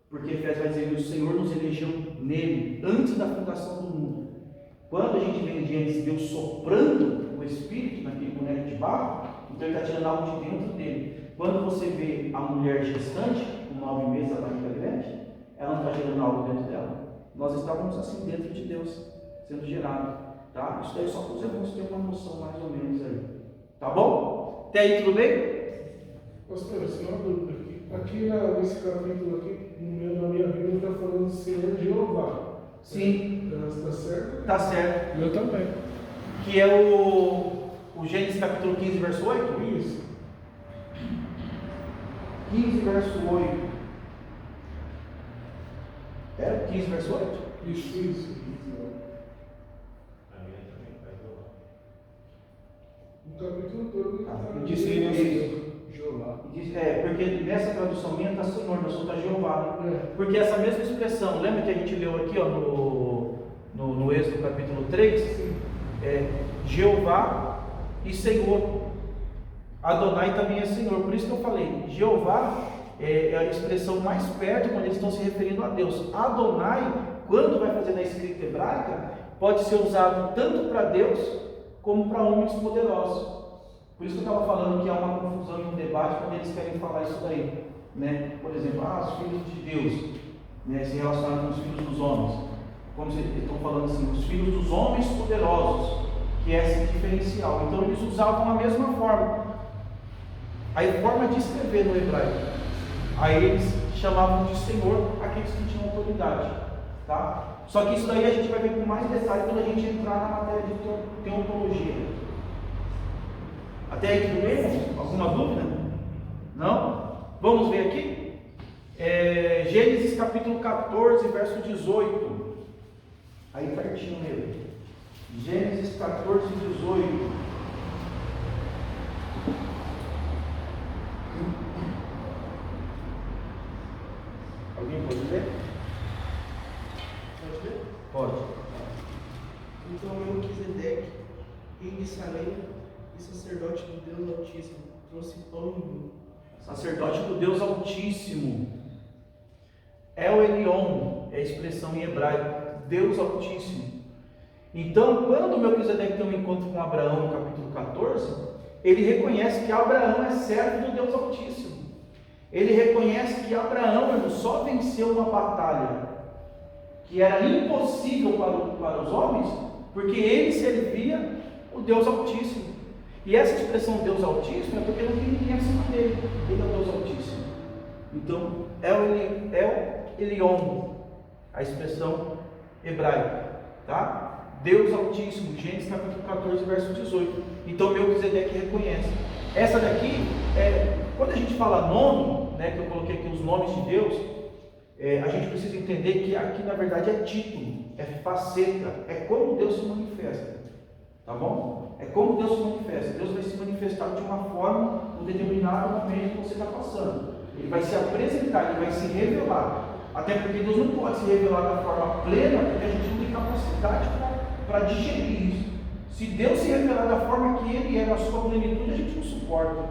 Porque Efésios vai dizer que o Senhor nos elegeu nele, antes da fundação do mundo. Quando a gente vê em Gênesis Deus soprando o Espírito naquele boneco de barro, então ele está tirando algo de dentro dele. Quando você vê a mulher gestante, com 9 meses, a barriga grande, ela não está gerando algo dentro dela. Nós estávamos assim dentro de Deus, sendo gerado. Tá? Isso daí só para os irmãos terem uma noção mais ou menos aí. Tá bom? Até aí tudo bem? Pastor, só uma dúvida aqui. Aqui nesse capítulo aqui, no meio da minha Bíblia, está falando Senhor Jeová. Sim. Está certo? Tá certo. Eu também. Que é o Gênesis capítulo 15, verso 8? Isso. 15, verso 8. É 15, verso 8? Isso. No capítulo todo, Disse Jeová. Porque nessa tradução minha está Senhor, na sua está Jeová. Né? É. Porque essa mesma expressão, lembra que a gente leu aqui ó, no Êxodo capítulo 3? Jeová e Senhor. Adonai também é Senhor. Por isso que eu falei, Jeová é a expressão mais perto quando eles estão se referindo a Deus. Adonai, quando vai fazer na escrita hebraica, pode ser usado tanto para Deus como para homens poderosos. Por isso que eu estava falando que há uma confusão e um debate quando eles querem falar isso daí. Né? Por exemplo, os filhos de Deus, né, se relacionam com os filhos dos homens. Como eles estão falando assim, os filhos dos homens poderosos, que é esse diferencial. Então eles usavam a mesma forma. A forma de escrever no hebraico. Aí eles chamavam de Senhor aqueles que tinham autoridade. Tá? Só que isso daí a gente vai ver com mais detalhe quando a gente entrar na matéria de teologia. Até aí tudo bem? Alguma dúvida? Não? Vamos ver aqui? Gênesis capítulo 14, verso 18. Aí pertinho mesmo. Gênesis 14, 18. Alguém pode ler? Pode ler? Pode. Então Melquisedeque, rei de Salém e sacerdote do Deus Altíssimo, trouxe pão e vinho. Sacerdote do Deus Altíssimo. El Elyon é a expressão em hebraico, Deus Altíssimo. Então, quando Melquisedeque tem um encontro com Abraão no capítulo 14, ele reconhece que Abraão é servo do Deus Altíssimo. Ele reconhece que Abraão só venceu uma batalha que era impossível para os homens, porque ele servia o Deus Altíssimo. E essa expressão Deus Altíssimo é porque não tem ninguém acima dele. Ele é o Deus Altíssimo. Então, El Elyon, a expressão hebraica, tá? Deus Altíssimo, Gênesis capítulo 14, verso 18. Então, Melquisedeque reconhece. Essa daqui, quando a gente fala nome, né, que eu coloquei aqui os nomes de Deus, a gente precisa entender que aqui na verdade é título, é faceta, é como Deus se manifesta. Tá bom? É como Deus se manifesta. Deus vai se manifestar de uma forma, num determinado momento que você está passando. Ele vai se apresentar, ele vai se revelar. Até porque Deus não pode se revelar da forma plena, porque a gente não tem capacidade para digerir isso. Se Deus se revelar da forma que Ele é, na sua plenitude, a gente não suporta.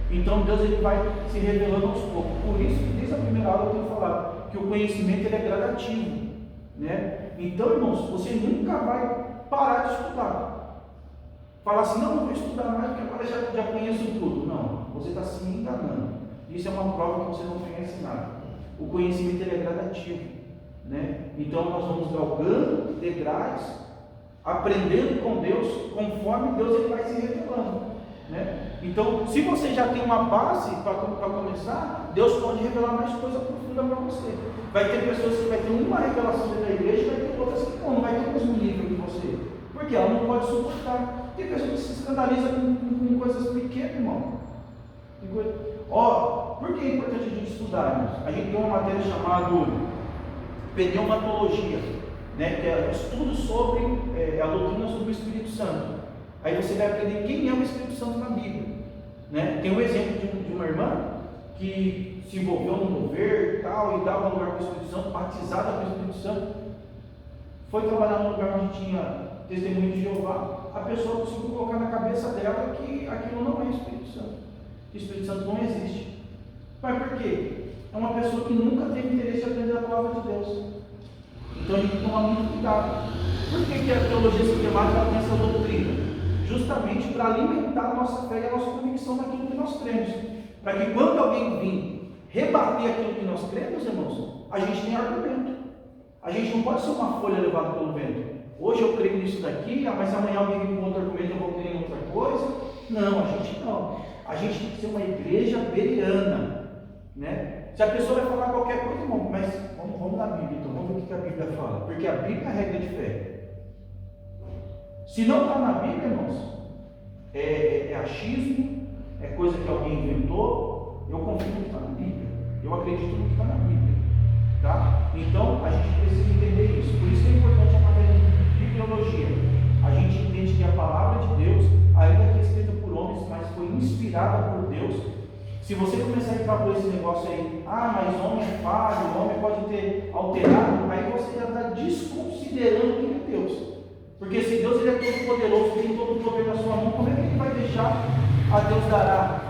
Então Deus ele vai se revelando aos poucos. Por isso que desde a primeira aula eu tenho falado que o conhecimento ele é gradativo, né? Então, irmãos, você nunca vai parar de estudar. Falar assim, não vou estudar mais porque agora já conheço tudo. Não, você está se enganando. Isso é uma prova que você não conhece nada. O conhecimento ele é gradativo, né? Então nós vamos galgando degraus, aprendendo com Deus, conforme Deus ele vai se revelando, né? Então, se você já tem uma base para começar, Deus pode revelar mais coisa profunda para você. Vai ter pessoas que vai ter uma revelação dentro da igreja, vai ter outras que não vai ter o mesmo nível que você, porque ela não pode suportar. Tem pessoas que se escandalizam com coisas pequenas, irmão. Por que é importante a gente estudar, irmãos? A gente tem uma matéria chamada pneumatologia, né, que é estudo sobre a doutrina sobre o Espírito Santo. Aí você vai aprender quem é o Espírito Santo na Bíblia, né? Tem um exemplo de uma irmã que se envolveu no mover e dava lugar para o Espírito Santo, batizada pelo Espírito Santo, foi trabalhar num lugar onde tinha testemunho de Jeová. A pessoa conseguiu colocar na cabeça dela que aquilo não é Espírito Santo, que o Espírito Santo não existe. Mas por quê? É uma pessoa que nunca teve interesse em aprender a palavra de Deus. Então a gente tem que tomar muito cuidado. Por que a teologia sistemática tem essa doutrina? Justamente para alimentar a nossa fé e a nossa convicção naquilo que nós cremos. Para que quando alguém vir rebater aquilo que nós cremos, irmãos, a gente tem argumento. A gente não pode ser uma folha levada pelo vento. Hoje eu creio nisso daqui, mas amanhã alguém vem com outro argumento, eu vou crer em outra coisa. Não, a gente não. A gente tem que ser uma igreja bereana, né? Se a pessoa vai falar qualquer coisa, irmão, mas vamos na Bíblia, então vamos ver o que a Bíblia fala. Porque a Bíblia é a regra de fé. Se não está na Bíblia, irmãos, é achismo, é coisa que alguém inventou. Eu confio no que está na Bíblia, eu acredito no que está na Bíblia, tá? Então a gente precisa entender isso. Por isso que é importante a matéria de bibliologia. A gente entende que a palavra de Deus, ainda que escrita por homens, mas foi inspirada por Deus. Se você começar a entrar por esse negócio aí, mas homem é falho, o homem pode ter alterado, aí você já está desconsiderando quem é Deus. Porque se Deus ele é todo poderoso, tem todo o poder na sua mão, como é que ele vai deixar a Deus dará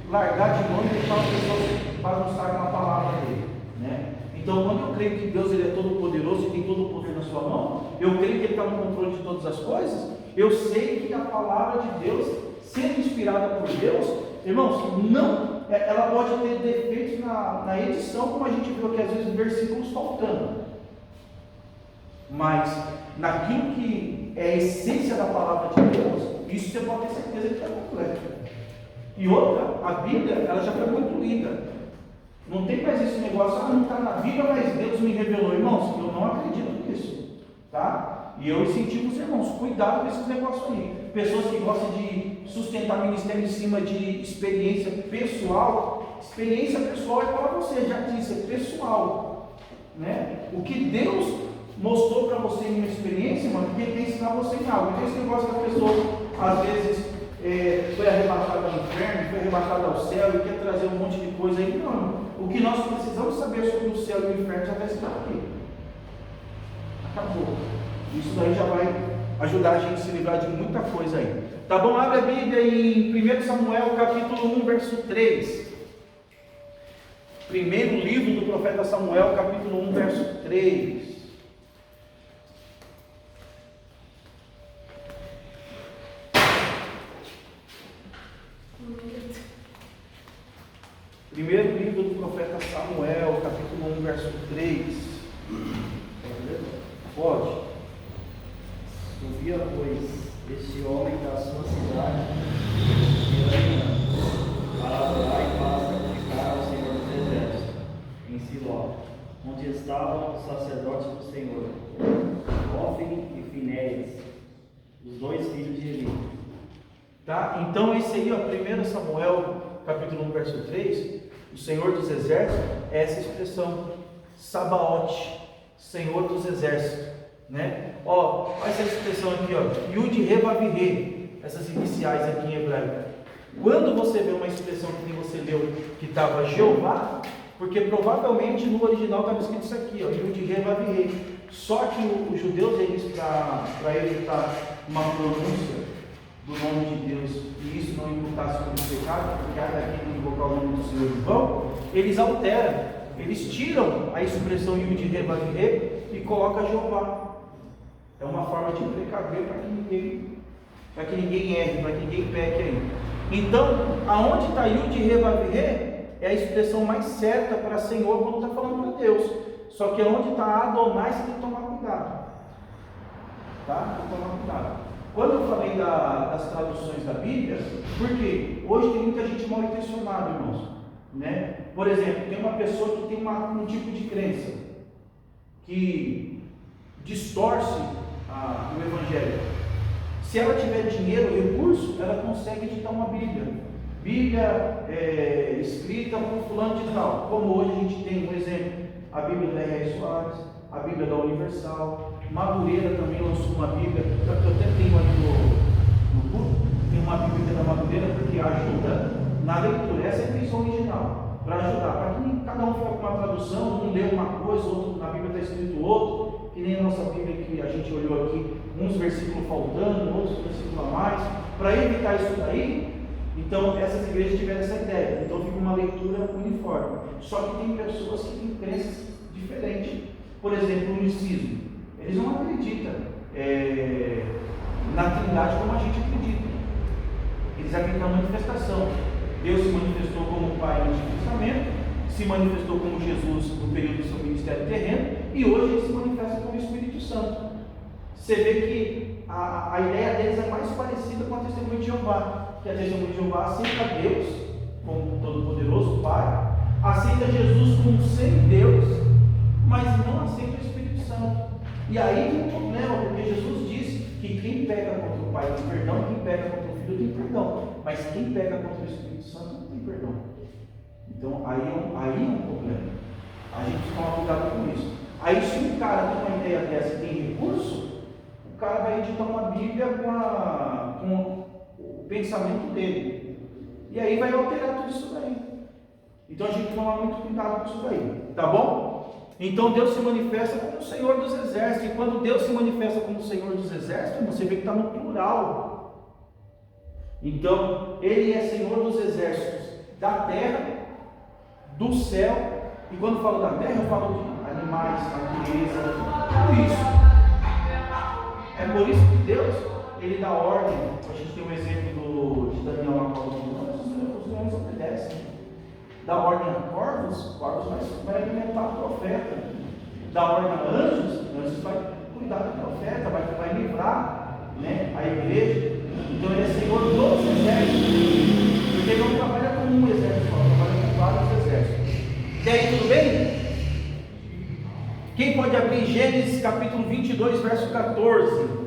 largar de mão e deixar as pessoas bagunçar com a palavra dele, né? Então, quando eu creio que Deus ele é todo poderoso e tem todo o poder na sua mão, eu creio que ele está no controle de todas as coisas, eu sei que a palavra de Deus, sendo inspirada por Deus, irmãos, não, ela pode ter defeitos na edição, como a gente viu aqui às vezes versículos faltando, mas naquilo que é a essência da palavra de Deus, isso você pode ter certeza que está completo. E outra, a Bíblia, ela já foi concluída. Não tem mais esse negócio, não está na Bíblia, mas Deus me revelou. Irmãos, eu não acredito nisso, tá? E eu incentivo os irmãos, cuidado com esses negócios aí. Pessoas que gostam de sustentar ministério em cima de experiência pessoal. Experiência pessoal é para você, já disse, é pessoal, né? O que Deus mostrou para você em uma experiência, mano, porque ele quer ensinar você em algo. Então esse negócio que a pessoa às vezes foi arrebatada ao inferno, foi arrebatada ao céu e quer trazer um monte de coisa aí. Não, o que nós precisamos saber sobre o céu e o inferno já está escrito aqui. Acabou. Isso daí já vai ajudar a gente a se livrar de muita coisa aí. Tá bom? Abre a Bíblia em 1 Samuel capítulo 1, verso 3. Primeiro livro do profeta Samuel, capítulo 1, verso 3. Primeiro livro do profeta Samuel, capítulo 1, verso 3. Pode. Subia, pois, este homem da sua cidade, para adorar e para sacrificar ao Senhor dos Exércitos, em Siló, onde estavam os sacerdotes do Senhor, Hófni e Finéias, os dois filhos de Eli. Tá? Então esse aí, ó, 1 Samuel, capítulo 1, verso 3, o Senhor dos Exércitos, é essa expressão, Sabaote, Senhor dos Exércitos, né? Ó, olha essa expressão aqui, ó, Yud Revavirê, essas iniciais aqui em hebraico. Quando você vê uma expressão que você leu, que estava Jeová, porque provavelmente no original estava escrito isso aqui, ó, Yud Revavirê. Só que os judeus, eles, para evitar uma pronúncia do nome de Deus e isso não imputasse como pecado, porque há daquele invocar o nome do Senhor em vão, eles alteram, eles tiram a expressão Yud He Vav He e colocam Jeová. É uma forma de precaver para que ninguém erre, para que ninguém peque aí. Então, aonde está Yud He Vav He é a expressão mais certa para Senhor quando está falando para Deus. Só que onde está Adonai você tem que tomar cuidado. Tá? Tem que tomar cuidado. Quando eu falei das traduções da Bíblia, porque hoje tem muita gente mal intencionada, irmãos. Né? Por exemplo, tem uma pessoa que tem um tipo de crença que distorce o Evangelho. Se ela tiver dinheiro, recurso, ela consegue editar uma Bíblia. Bíblia escrita por fulano de tal. Como hoje a gente tem um exemplo, a Bíblia da R.R. Soares, a Bíblia da Universal, Madureira também lançou uma Bíblia, eu até tenho ali no culto, tem uma Bíblia da Madureira, porque ajuda na leitura, essa é a intenção original, para ajudar, para que cada um fique com uma tradução, um lê uma coisa, outro, na Bíblia está escrito outro, que nem a nossa Bíblia que a gente olhou aqui, uns versículos faltando, outros versículos a mais, para evitar isso daí. Então essas igrejas tiveram essa ideia, então fica uma leitura uniforme. Só que tem pessoas que têm crenças diferentes. Por exemplo, o unicismo, eles não acreditam na Trindade como a gente acredita. Eles acreditam na manifestação. Deus se manifestou como Pai no Antigo Testamento, se manifestou como Jesus no período do seu ministério terreno, e hoje ele se manifesta como Espírito Santo. Você vê que a ideia deles é mais parecida com a testemunha de Jeová, que a testemunha de Jeová aceita Deus como Todo-Poderoso Pai, aceita Jesus como semideus, mas não aceita o Espírito Santo. E aí tem um problema, porque Jesus disse que quem pega contra o Pai tem perdão, quem pega contra o Filho tem perdão, mas quem pega contra o Espírito Santo não tem perdão. Então aí é um problema. A gente precisa tomar cuidado com isso. Aí se um cara tem uma ideia dessa e tem recurso, o cara vai editar uma Bíblia com o pensamento dele. E aí vai alterar tudo isso daí. Então a gente tem que tomar muito cuidado com isso daí. Tá bom? Então Deus se manifesta como o Senhor dos Exércitos. E quando Deus se manifesta como o Senhor dos Exércitos, você vê que está no plural. Então, Ele é Senhor dos Exércitos da terra, do céu. E quando falo da terra, eu falo de animais, natureza, tudo isso. É por isso que Deus, Ele dá ordem. A gente tem um exemplo de Daniel na qual os leões obedecem. Dá ordem a corvos vai alimentar o profeta. Dá ordem a anjos vai cuidar do profeta, vai livrar, né, a igreja. Então ele é Senhor dos exércitos, porque ele não trabalha com um exército, ele trabalha com vários exércitos. E aí, tudo bem? Quem pode abrir Gênesis capítulo 22, verso 14?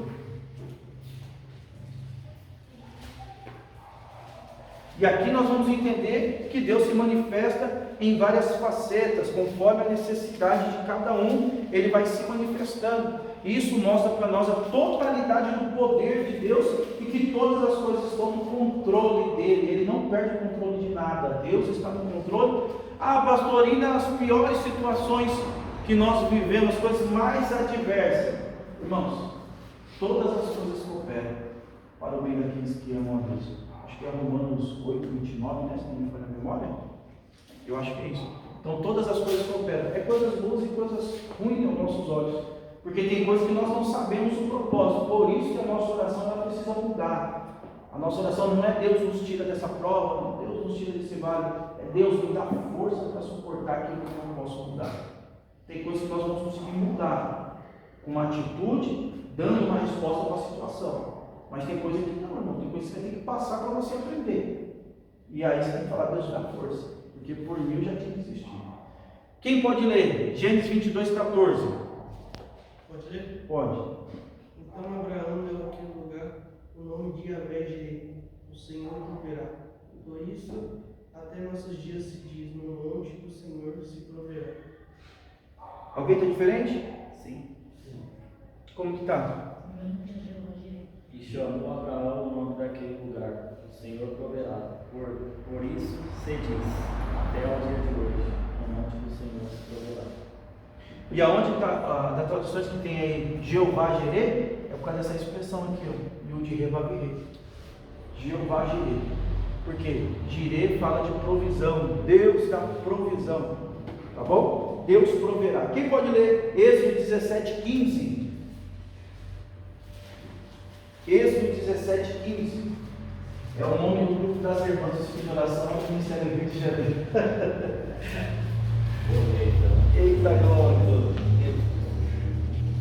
E aqui nós vamos entender que Deus se manifesta em várias facetas, conforme a necessidade de cada um, Ele vai se manifestando. E isso mostra para nós a totalidade do poder de Deus e que todas as coisas estão no controle dEle. Ele não perde o controle de nada, Deus está no controle. Pastor, e nas piores situações que nós vivemos, as coisas mais adversas, irmãos, todas as coisas cooperam para o bem daqueles que amam a Deus. Acho que é Romanos 8, 29, né? Se não me falha a memória. Eu acho que é isso. Então todas as coisas cooperam. É coisas boas e coisas ruins aos nossos olhos. Porque tem coisas que nós não sabemos o propósito. Por isso que a nossa oração ela precisa mudar. A nossa oração não é Deus nos tira dessa prova, não Deus nos tira desse vale. É Deus nos dá força para suportar aquilo que eu não posso mudar. Tem coisas que nós vamos conseguir mudar com uma atitude, dando uma resposta para a situação. Mas tem coisa que não, irmão. Tem coisa que você tem que passar para você aprender. E aí você tem que falar, Deus dá força. Porque por mim eu já tinha desistido. Quem pode ler? Gênesis 22, 14. Pode ler? Pode. Então Abraão deu àquele lugar o nome de Yahvé, o Senhor proverá. Por isso, até nossos dias se diz, no monte do Senhor se proverá. Alguém está diferente? Sim. Como que está? E chamou Abraão o nome daquele lugar, o Senhor proverá. Por isso se diz, até o dia de hoje, no monte do Senhor se proverá. E aonde está, das traduções que tem aí, Jeová Jireh, É por causa dessa expressão aqui, ó. Yud-Re, Vav-Re. Jeová Jireh. Porque Jireh fala de provisão. Deus dá provisão. Tá bom? Deus proverá. Quem pode ler Êxodo 17:15? Êxodo 17:15. É o nome do grupo das irmãs de oração do Ministério Rio de Janeiro. Eita glória!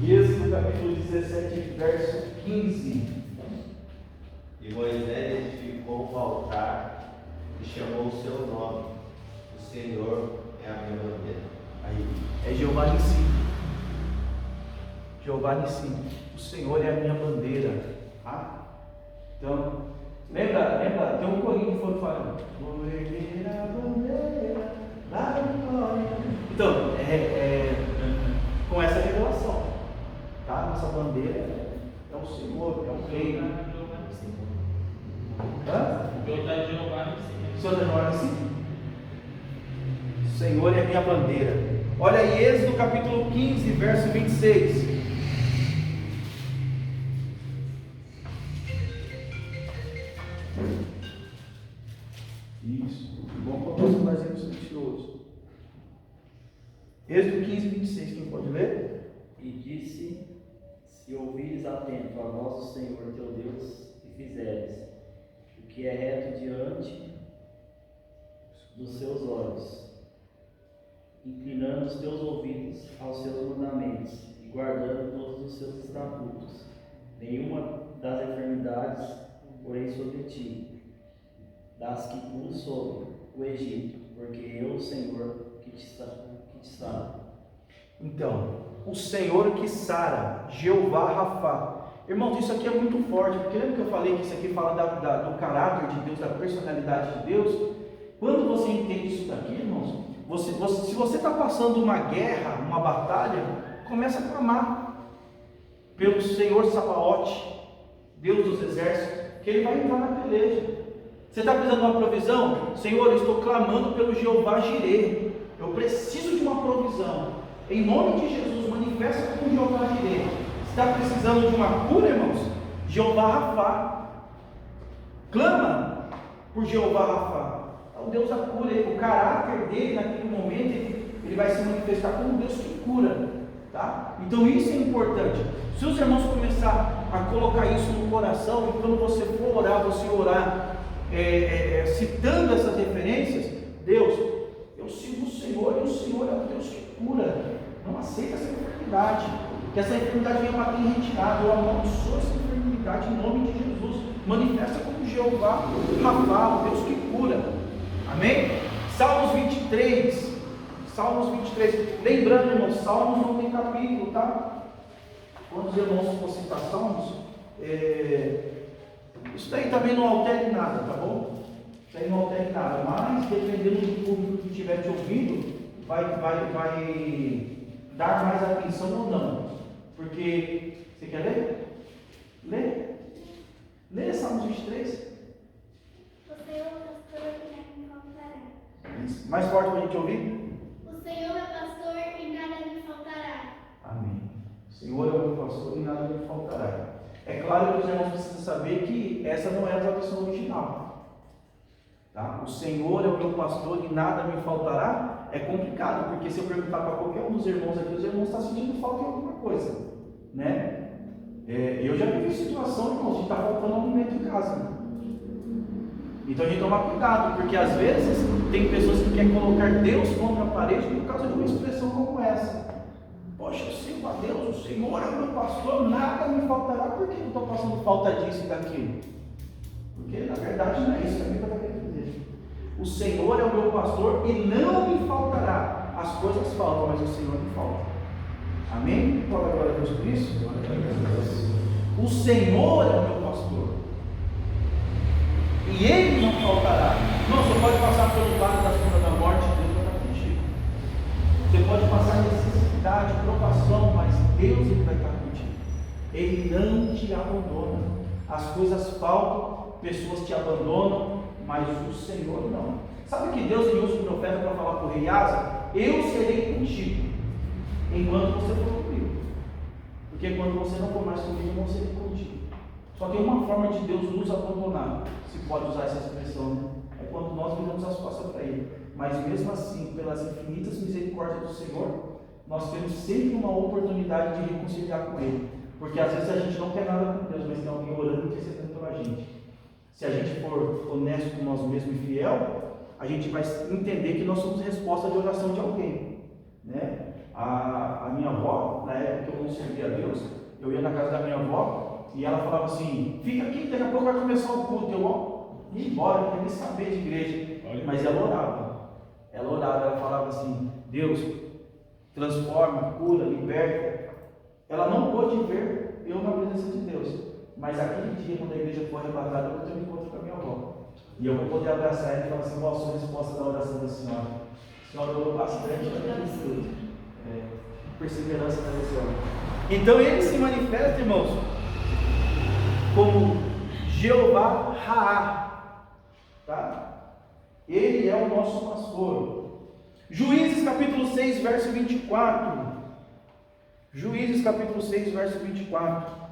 Êxodo capítulo 17, verso 15. E Moisés edificou um altar e chamou o seu nome. O Senhor é a minha bandeira. Aí, é Jeová Nissi. Jeová Nissi. O Senhor é a minha bandeira. Tá? Então, lembra, tem um corinho que foi falando. Vou erguer a bandeira da vitória. Então, com essa revelação. Tá? Nossa bandeira é o Senhor, é o Rei. Hã? O Senhor é assim? O Senhor é minha bandeira. Olha aí, Êxodo capítulo 15, verso 26. Isso, bom para você fazer o silencioso. Êxodo 15, 26, quem pode ler? E disse: se ouvires atento a voz do Senhor teu Deus e fizeres o que é reto diante dos seus olhos, inclinando os teus ouvidos aos seus mandamentos e guardando todos os seus estatutos, nenhuma das enfermidades, porém, sobre ti, das que pus sobre o Egito, porque eu, o Senhor, que te sara. Então, o Senhor que sara, Jeová Rafá. Irmãos, isso aqui é muito forte, porque lembra que eu falei que isso aqui fala do caráter de Deus, da personalidade de Deus? Quando você entende isso daqui, irmãos, se você está passando uma guerra, uma batalha, começa a clamar pelo Senhor Sabaote, Deus dos exércitos, que Ele vai entrar na peleja. Você está precisando de uma provisão? Senhor, eu estou clamando pelo Jeová Jireh. Eu preciso de uma provisão. Em nome de Jesus, manifesta com Jeová Jireh. Você está precisando de uma cura, irmãos? Jeová Rafá. Clama por Jeová Rafá. É o Deus da cura. O caráter dele naquele momento, ele vai se manifestar como um Deus que cura. Tá? Então isso é importante. Se os irmãos começarem a colocar isso no coração, e quando você for orar, você orar citando essas referências, Deus, eu sigo o Senhor, e o Senhor é o Deus que cura. Não aceita essa enfermidade, que essa enfermidade venha bater em retirada. Eu amaldiçoo essa enfermidade em nome de Jesus. Manifesta como Jeová Rafá, o Deus que cura. Amém? Salmos 23. Salmos 23. Lembrando, irmãos, Salmos não tem capítulo, tá? Quando os irmãos for citar Salmos, isso daí também não altera em nada, tá bom? Isso aí não altera em nada, mas dependendo do público que estiver te ouvindo, vai dar mais atenção ou não. Porque, você quer ler? Lê Salmos 23. O Senhor é pastor e nada me faltará. Isso. Mais forte para a gente ouvir? O Senhor é pastor e nada me faltará. Amém. O Senhor é o meu pastor e nada me faltará. É claro que os irmãos precisam saber que essa não é a tradução original. Tá? O Senhor é o meu pastor e nada me faltará. É complicado, porque se eu perguntar para qualquer um dos irmãos aqui, os irmãos estão sentindo falta de alguma coisa, né? Eu já vivi situação, irmãos, de estar faltando alimento em casa. Então a gente toma cuidado, porque às vezes tem pessoas que querem colocar Deus contra a parede por causa de uma expressão como essa. Poxa, eu sirvo a Deus, o Senhor é o meu pastor, nada me faltará. Por que eu estou passando falta disso e daquilo? Porque na verdade não é isso que a Bíblia está querendo dizer. O Senhor é o meu pastor e não me faltará. As coisas faltam, mas o Senhor me falta. Amém? Glória a Deus por isso? Glória a Deus. O Senhor é o meu pastor e Ele não faltará. Não, você pode passar pelo vale da sombra da morte, Deus vai estar contigo. Você pode passar necessidade, provação, mas Deus Ele vai estar contigo. Ele não te abandona. As coisas faltam, pessoas te abandonam, mas o Senhor não. Sabe que Deus usa o profeta para falar para o rei Asa? Eu serei contigo enquanto você for comigo. Porque quando você não for mais comigo, eu não serei contigo. Só tem uma forma de Deus nos abandonar, se pode usar essa expressão, né? É quando nós viramos as costas para Ele. Mas mesmo assim, pelas infinitas misericórdias do Senhor, nós temos sempre uma oportunidade de reconciliar com Ele. Porque às vezes a gente não quer nada com Deus, mas tem alguém orando e intercedendo pela gente. Se a gente for honesto com nós mesmos e fiel, a gente vai entender que nós somos resposta de oração de alguém, né? A minha avó, na época que eu não servia a Deus, eu ia na casa da minha avó e ela falava assim: fica aqui, daqui a pouco vai começar o culto. Eu ia embora, não queria nem saber de igreja. Mas ela orava, ela falava assim: Deus, transforma, cura, liberta. Ela não pôde ver eu na presença de Deus, mas aquele dia, quando a igreja for arrebatada, eu vou ter um encontro com a minha avó. E eu vou poder abraçar ela e falar assim: sou resposta da oração da senhora. A senhora orou bastante, perseverança da oração. Então ele se manifesta, irmãos, como Jeová Raá, tá? Ele é o nosso pastor. Juízes capítulo 6, verso 24. Juízes capítulo 6, verso 24.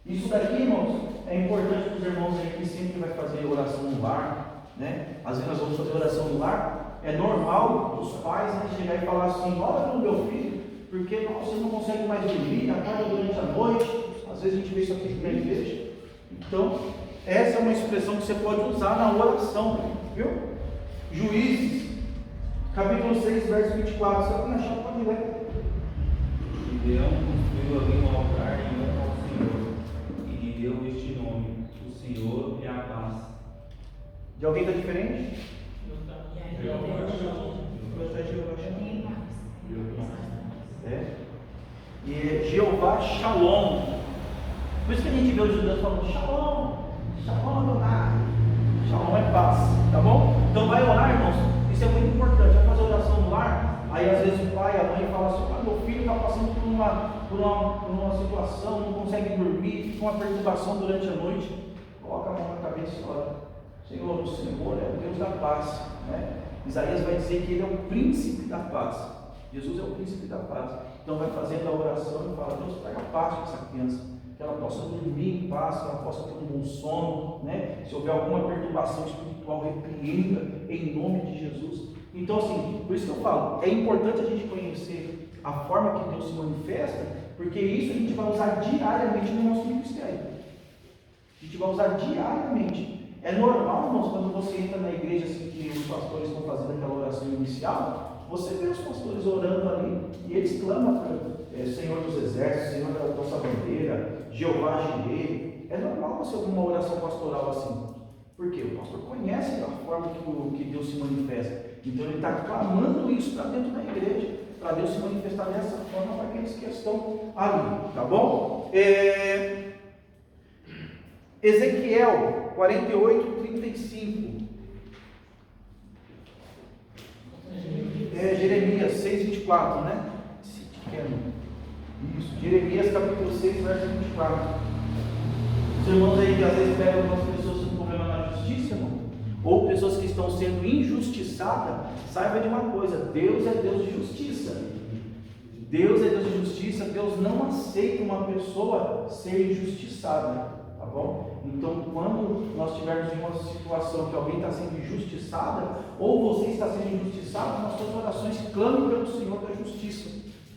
Isso daqui, irmãos, é importante para os irmãos aí que sempre vai fazer oração no lar, né? Às vezes nós vamos fazer oração no lar. É normal os pais, né, chegar e falar assim: ora pelo meu filho, porque você não consegue mais dormir, acorda durante a noite. Às vezes a gente vê isso aqui na igreja. Então, essa é uma expressão que você pode usar na oração, viu? Juízes, capítulo 6, verso 24. Se alguém achar, pode ler. Gideão construiu ali um altar em honra ao Senhor, e lhe deu este nome: o Senhor é a paz. De alguém está diferente? E é Jeová Shalom. Por isso que a gente vê os judeus falando Shalom, Shalom Adonai. Shalom é paz, tá bom? Então vai orar, irmãos. Isso é muito importante. Vai fazer oração no lar. Aí às vezes o pai, a mãe fala assim: meu filho está passando por uma situação, não consegue dormir, fica uma perturbação durante a noite. Coloca a mão na cabeça e ora: Senhor, o Senhor é o Deus da paz, né? Isaías vai dizer que Ele é o príncipe da paz. Jesus é o príncipe da paz. Então vai fazendo a oração e fala: Deus, traga paz para essa criança, que ela possa dormir em paz, que ela possa ter um bom sono, né? Se houver alguma perturbação espiritual, repreenda em nome de Jesus. Então assim, por isso que eu falo, é importante a gente conhecer a forma que Deus se manifesta, porque isso a gente vai usar diariamente no nosso ministério. A gente vai usar diariamente. É normal, irmãos, quando você entra na igreja assim, que os pastores estão fazendo aquela oração inicial, você vê os pastores orando ali e eles clamam para Senhor dos Exércitos, Senhor da nossa bandeira, Jeová Jireh. É normal você ouvir uma oração pastoral assim. Por quê? O pastor conhece a forma que Deus se manifesta. Então ele está clamando isso para dentro da igreja, para Deus se manifestar dessa forma para aqueles que estão ali, tá bom? Ezequiel 48, 35. Jeremias 6, 24, né? Isso, Jeremias capítulo 6, verso 24. Os irmãos aí que às vezes pegam algumas pessoas com problema na justiça, irmão, ou pessoas que estão sendo injustiçadas, saiba de uma coisa: Deus é Deus de justiça. Deus é Deus de justiça. Deus não aceita uma pessoa ser injustiçada. Tá bom? Então, quando nós estivermos em uma situação que alguém está sendo injustiçada, ou você está sendo injustiçado, nas suas orações clame pelo Senhor da justiça.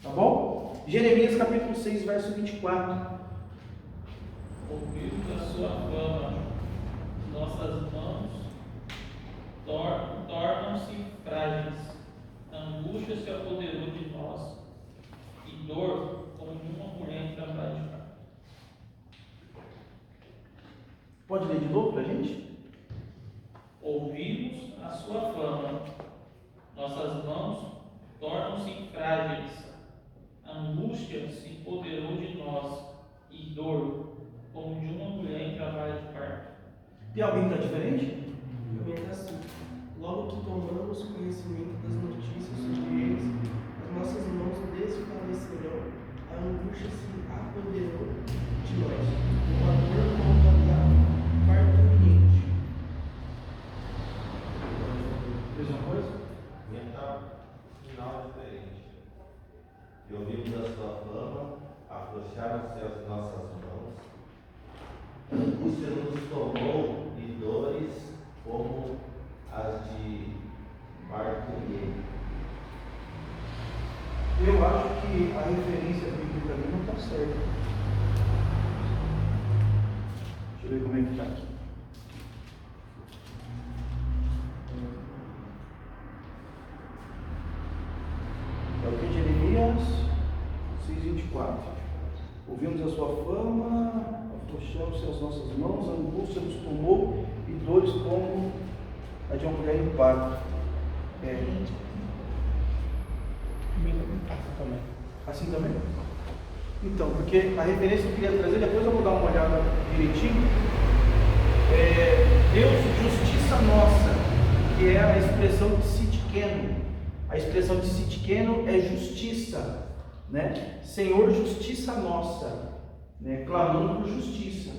Tá bom? Jeremias capítulo 6, verso 24. Ouvimos a sua fama, nossas mãos tornam-se frágeis, angústia se apoderou de nós, e dor como de uma mulher em trabalho de parto. Pode ler de novo para a gente? Ouvimos a sua fama, nossas mãos tornam-se frágeis, angústia se apoderou de nós, e dor como de uma mulher em trabalho de parto. Tem alguém que está diferente? Comenta assim: logo que tomamos conhecimento das notícias sobre eles, as nossas mãos desfalecerão, a angústia se apoderou de nós, uma dor como da parturiente. Mesma coisa? Mental final diferente. angústia nos tomou e dores como as de parto e Eu acho que a referência bíblica ali não está certa. Deixa eu ver como é que está aqui. É o que Jeremias 6,24. Ouvimos a sua fama, afrouxamos-se as nossas mãos, a angústia nos tomou e dores como a de uma mulher em parto. Assim também? Então, porque a referência que eu queria trazer, depois eu vou dar uma olhada direitinho. Deus, justiça nossa, que é a expressão de Sidkenu. A expressão de Sidkenu é justiça, né? Senhor, justiça nossa, né? Clamando por justiça,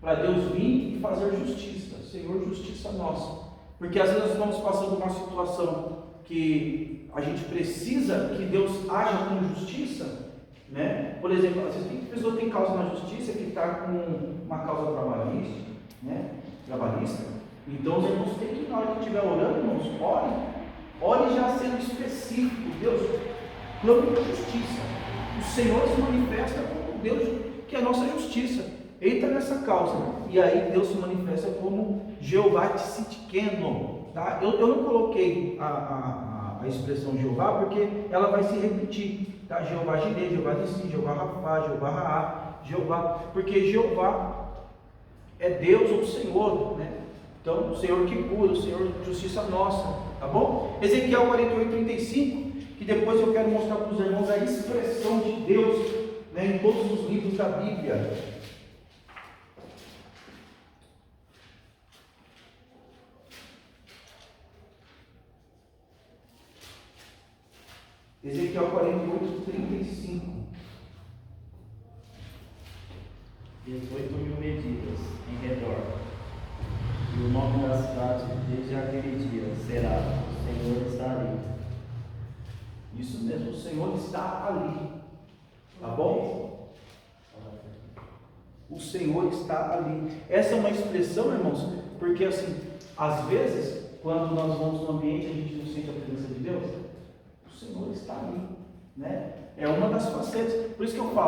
para Deus vir e fazer justiça. Senhor, justiça nossa, porque às vezes nós estamos passando uma situação que a gente precisa que Deus haja com justiça, né? Por exemplo, às vezes a pessoa tem causa na justiça que está com uma causa trabalhista, né? Então os irmãos têm que, na hora que estiver orando, irmãos, ore já sendo específico. Deus, clame por justiça. O Senhor se manifesta como Deus, que é a nossa justiça. Entra nessa causa, e aí Deus se manifesta como Jeová Tzidkenu, tá? Eu não coloquei a expressão Jeová, porque ela vai se repetir, tá? Jeová Jireh, Jeová Nissi, Jeová Rafá, Jeová Raá, Jeová, porque Jeová é Deus ou Senhor, né? Então, o Senhor que cura, o Senhor justiça nossa, tá bom? Ezequiel 48:35, que depois eu quero mostrar para os irmãos a expressão de Deus, né, em todos os livros da Bíblia. Ezequiel 48:35. 18.000 medidas em redor. E o nome da cidade desde aquele dia será: o Senhor está ali. Isso mesmo, o Senhor está ali. Tá bom? O Senhor está ali. Essa é uma expressão, irmãos, porque assim, às vezes, quando nós vamos no ambiente, a gente não sente a presença de Deus. O Senhor está ali, né? É uma das facetas. Por isso que eu falo.